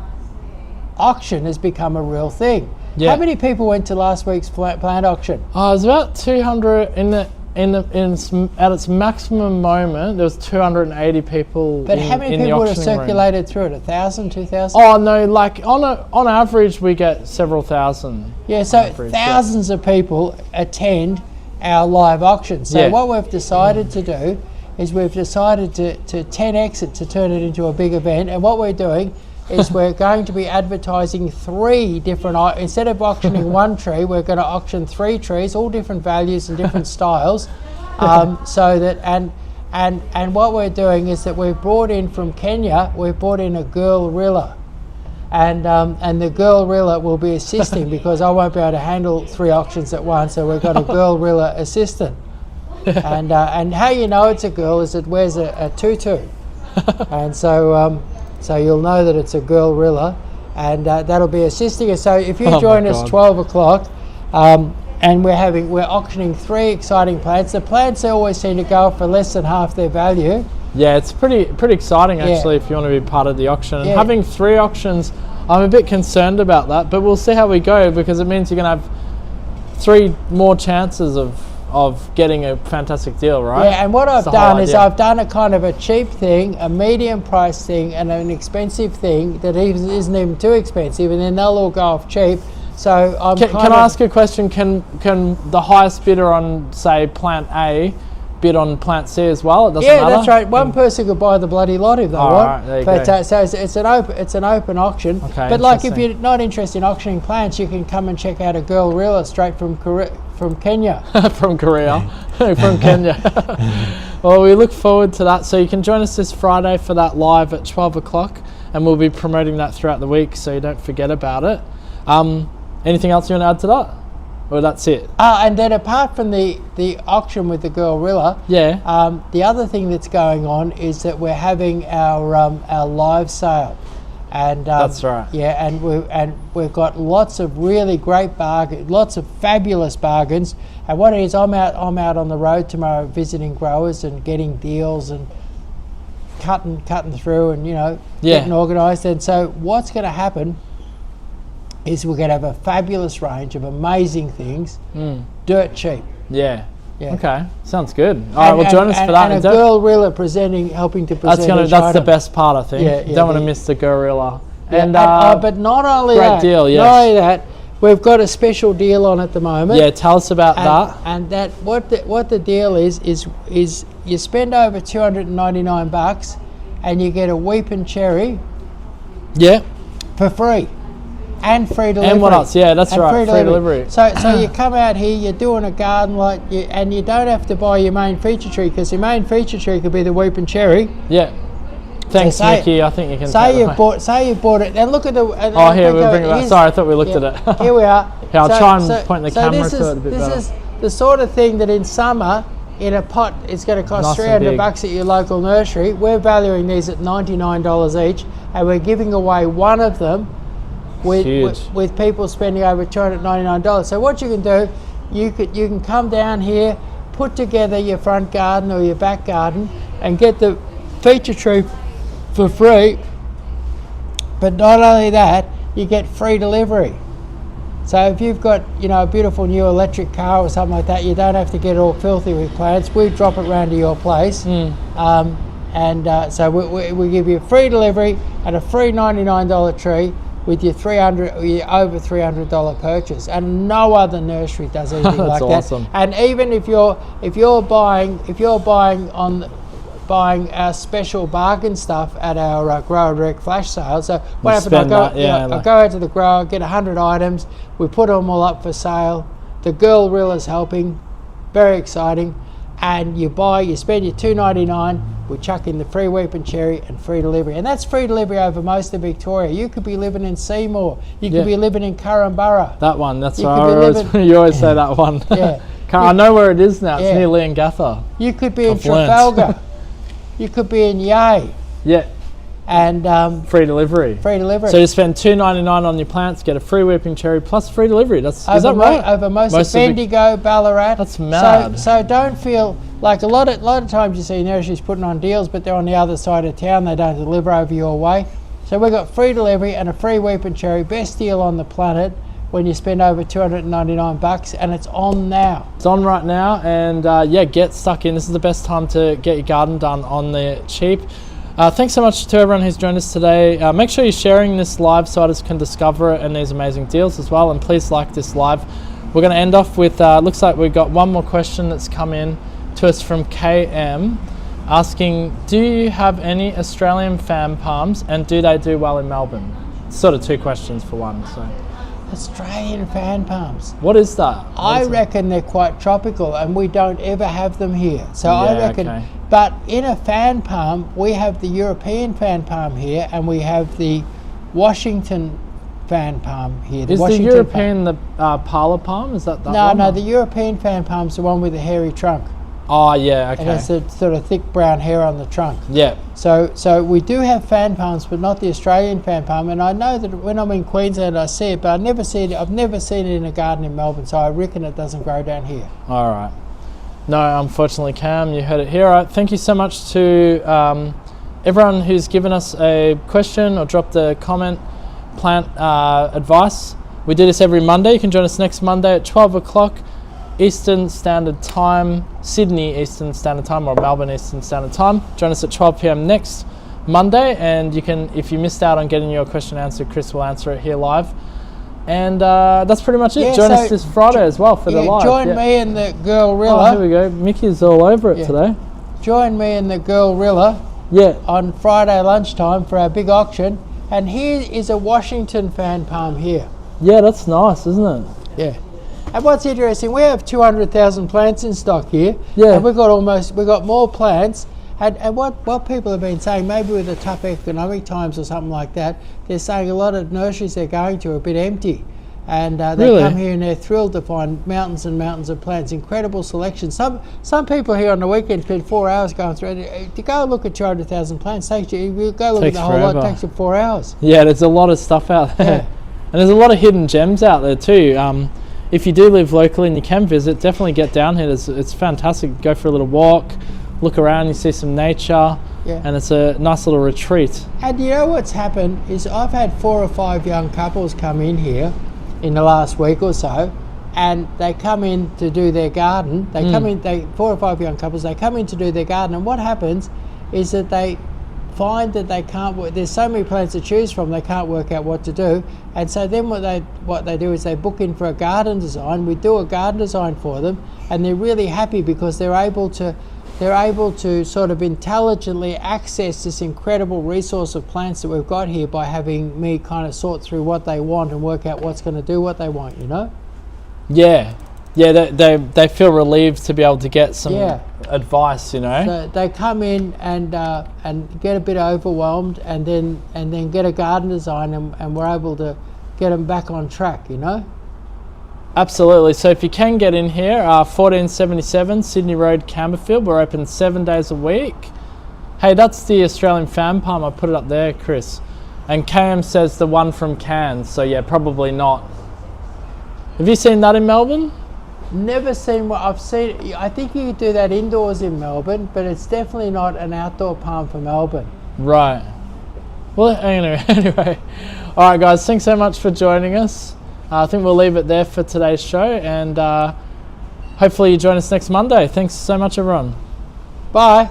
Speaker 1: auction has become a real thing. How many people went to last week's plant auction?
Speaker 2: It was about 200 at its maximum moment. There was 280 people.
Speaker 1: But how many people would have circulated through it? 1,000, 2,000?
Speaker 2: Oh no! Like on average, we get several thousand.
Speaker 1: Yeah, so thousands of people attend our live auction. So what we've decided to do is we've decided to 10x it, to turn it into a big event. And what we're doing is we're going to be advertising 3 different, instead of auctioning one tree, we're going to auction 3 trees, all different values and different styles. So that, and what we're doing is that we've brought in from Kenya, we've brought in a Girlrilla. And the Girlrilla will be assisting because I won't be able to handle 3 auctions at once, so we've got a Girlrilla assistant. And how you know it's a girl is it wears a tutu. And so you'll know that it's a Girlrilla, and that'll be assisting us. So if you join us 12 o'clock, and we're auctioning 3 exciting plants. The plants always seem to go for less than half their value.
Speaker 2: Yeah, it's pretty exciting actually if you want to be part of the auction. And having 3 auctions, I'm a bit concerned about that, but we'll see how we go, because it means you're going to have 3 more chances of getting a fantastic deal, right?
Speaker 1: Yeah, and what I've done is I've done a kind of a cheap thing, a medium price thing, and an expensive thing that isn't even too expensive, and then they'll all go off cheap. So
Speaker 2: can I ask a question? Can the highest bidder on, say, plant A bid on plant C as well? It doesn't matter?
Speaker 1: Yeah, that's right. One person could buy the bloody lot if they want.
Speaker 2: Right, there you go.
Speaker 1: So it's an open auction.
Speaker 2: Okay,
Speaker 1: but like if you're not interested in auctioning plants, you can come and check out a Girlrilla straight from Kenya.
Speaker 2: From Korea. From Kenya. Well, we look forward to that. So you can join us this Friday for that live at 12 o'clock, and we'll be promoting that throughout the week, so you don't forget about it. Anything else you want to add to that? Or that's it?
Speaker 1: And then apart from the auction with the Girlrilla, the other thing that's going on is that we're having our live sale. And
Speaker 2: That's right.
Speaker 1: Yeah, and we've got lots of really great bargains, lots of fabulous bargains. And what it is, I'm out on the road tomorrow visiting growers and getting deals and cutting through and getting organised. And so what's going to happen is we're going to have a fabulous range of amazing things, dirt cheap.
Speaker 2: Yeah.
Speaker 1: Yeah.
Speaker 2: Okay, sounds good. All right, well, join us for that.
Speaker 1: And a girl rilla helping to present.
Speaker 2: That's the best part, I think.
Speaker 1: Yeah,
Speaker 2: Don't want to miss the gorilla.
Speaker 1: Yeah,
Speaker 2: And
Speaker 1: but not only
Speaker 2: great
Speaker 1: that,
Speaker 2: deal, yes.
Speaker 1: not only that, we've got a special deal on at the moment.
Speaker 2: Yeah, tell us about that.
Speaker 1: And that what the deal is you spend over $299 and you get a weeping cherry
Speaker 2: Yeah.
Speaker 1: for free. And free delivery.
Speaker 2: And what else? Yeah, that's
Speaker 1: And
Speaker 2: right. Free delivery.
Speaker 1: So you come out here, you're doing a garden and you don't have to buy your main feature tree, because your main feature tree could be the weeping cherry.
Speaker 2: Yeah. Thanks,
Speaker 1: So say-
Speaker 2: Mickey. I think you can
Speaker 1: Say
Speaker 2: take
Speaker 1: you bought it. And look at the.
Speaker 2: Oh, here, we'll bring it back. Sorry, I thought we looked at it.
Speaker 1: Here we are.
Speaker 2: Yeah, I'll try and point the camera
Speaker 1: this
Speaker 2: to it a bit
Speaker 1: This
Speaker 2: better.
Speaker 1: is the sort of thing that in summer, in a pot, it's going to cost
Speaker 2: Nice and big.
Speaker 1: $300 at your local nursery. We're valuing these at $99 each, and we're giving away one of them with people spending over $299. So what you can do, you can come down here, put together your front garden or your back garden, and get the feature tree for free. But not only that, you get free delivery. So if you've got a beautiful new electric car or something like that, you don't have to get all filthy with plants. We drop it round to your place. So we give you free delivery and a free $99 tree with your over $300 purchase, and no other nursery does anything like
Speaker 2: awesome.
Speaker 1: that. And even if you're buying our special bargain stuff at our Grower Direct flash sale. So what happened? I go out to the grower, get 100 items. We put them all up for sale. The girl rilla's helping, very exciting. And you spend your $2.99. We chuck in the free weeping cherry and free delivery, and that's free delivery over most of Victoria. You could be living in Seymour. You could be living in Curramborough.
Speaker 2: That one. That's
Speaker 1: You
Speaker 2: right. You always say that one.
Speaker 1: Yeah.
Speaker 2: I know where it is now. It's
Speaker 1: Yeah.
Speaker 2: near Leongatha.
Speaker 1: You could be in
Speaker 2: I've learnt.
Speaker 1: Trafalgar. You could be in Yea.
Speaker 2: Yeah.
Speaker 1: And
Speaker 2: free delivery.
Speaker 1: free delivery.
Speaker 2: So you spend $2.99 on your plants, get a free weeping cherry plus free delivery. Is that right?
Speaker 1: Over most of Bendigo, Ballarat.
Speaker 2: That's mad.
Speaker 1: So don't feel like a lot of times you see nurseries putting on deals, but they're on the other side of town. They don't deliver over your way. So we've got free delivery and a free weeping cherry. Best deal on the planet when you spend over $299, and it's on now.
Speaker 2: It's on right now, and get stuck in. This is the best time to get your garden done on the cheap. Thanks so much to everyone who's joined us today. Make sure you're sharing this live so others can discover it and these amazing deals as well. And please like this live. We're going to end off with, looks like we've got one more question that's come in to us from KM, asking, do you have any Australian fan palms and do they do well in Melbourne? Sort of two questions for one. So,
Speaker 1: Australian fan palms.
Speaker 2: what is that?
Speaker 1: I reckon they're quite tropical, and we don't ever have them here. So I reckon,
Speaker 2: okay.
Speaker 1: But in a fan palm, we have the European fan palm here, and we have the Washington fan palm here.
Speaker 2: Is
Speaker 1: Washington
Speaker 2: the European the parlour palm? Is that one?
Speaker 1: No, the European fan palm's the one with the hairy trunk.
Speaker 2: Oh, yeah, okay.
Speaker 1: And it's a sort of thick brown hair on the trunk.
Speaker 2: Yeah.
Speaker 1: So we do have fan palms, but not the Australian fan palm. And I know that when I'm in Queensland, I see it, but I've never seen it in a garden in Melbourne. So I reckon it doesn't grow down here.
Speaker 2: All right. No, unfortunately, Cam, you heard it here. All right, thank you so much to everyone who's given us a question or dropped a comment, plant advice. We do this every Monday. You can join us next Monday at 12 o'clock Eastern Standard Time, Sydney Eastern Standard Time, or Melbourne Eastern Standard Time. Join us at 12 p.m. next Monday, and you can, if you missed out on getting your question answered, Chris will answer it here live. And that's pretty much it.
Speaker 1: Yeah,
Speaker 2: join us this Friday as well for the live.
Speaker 1: Join me and the girl Rilla.
Speaker 2: Oh, here we go. Mickey's all over it today.
Speaker 1: Join me and the girl Rilla on Friday lunchtime for our big auction. And here is a Washington fan palm here.
Speaker 2: Yeah, that's nice, isn't it?
Speaker 1: Yeah. And what's interesting, we have 200,000 plants in stock here.
Speaker 2: Yeah.
Speaker 1: And we've got more plants. And what people have been saying, maybe with the tough economic times or something like that, they're saying a lot of nurseries they're going to are a bit empty. And they
Speaker 2: Really?
Speaker 1: come here and they're thrilled to find mountains and mountains of plants. Incredible selection. Some people here on the weekend spend 4 hours going through it. To go look at 200,000 plants takes you go look
Speaker 2: Takes
Speaker 1: at the whole lot,
Speaker 2: forever.
Speaker 1: takes you 4 hours.
Speaker 2: Yeah, there's a lot of stuff out there.
Speaker 1: Yeah.
Speaker 2: And there's a lot of hidden gems out there too. If you do live locally and you can visit, definitely get down here. It's fantastic. Go for a little walk, look around, you see some nature,
Speaker 1: Yeah.
Speaker 2: and it's a nice little retreat.
Speaker 1: And you know what's happened is I've had 4 or 5 young couples come in here in the last week or so, and they come in to do their garden. They come in, 4 or 5 young couples, they come in to do their garden, and what happens is that they find that they can't work. There's so many plants to choose from, they can't work out what to do. And so then what they do is they book in for a garden design. We do a garden design for them, and they're really happy because they're able to sort of intelligently access this incredible resource of plants that we've got here by having me kind of sort through what they want and work out what's going to do what they want, you know?
Speaker 2: Yeah, they feel relieved to be able to get some
Speaker 1: Yeah.
Speaker 2: advice, you know.
Speaker 1: So they come in and get a bit overwhelmed, and then get a garden design, and we're able to get them back on track, you know?
Speaker 2: Absolutely. So if you can get in here, 1477 Sydney Road, Campbellfield. We're open 7 days a week. Hey, that's the Australian fan palm. I put it up there, Chris. And KM says the one from Cairns. So yeah, probably not. Have you seen that in Melbourne?
Speaker 1: Never seen what I've seen. I think you could do that indoors in Melbourne, but it's definitely not an outdoor palm for Melbourne.
Speaker 2: Right. Well, anyway. All right, guys. Thanks so much for joining us. I think we'll leave it there for today's show, and hopefully you join us next Monday. Thanks so much, everyone.
Speaker 1: Bye.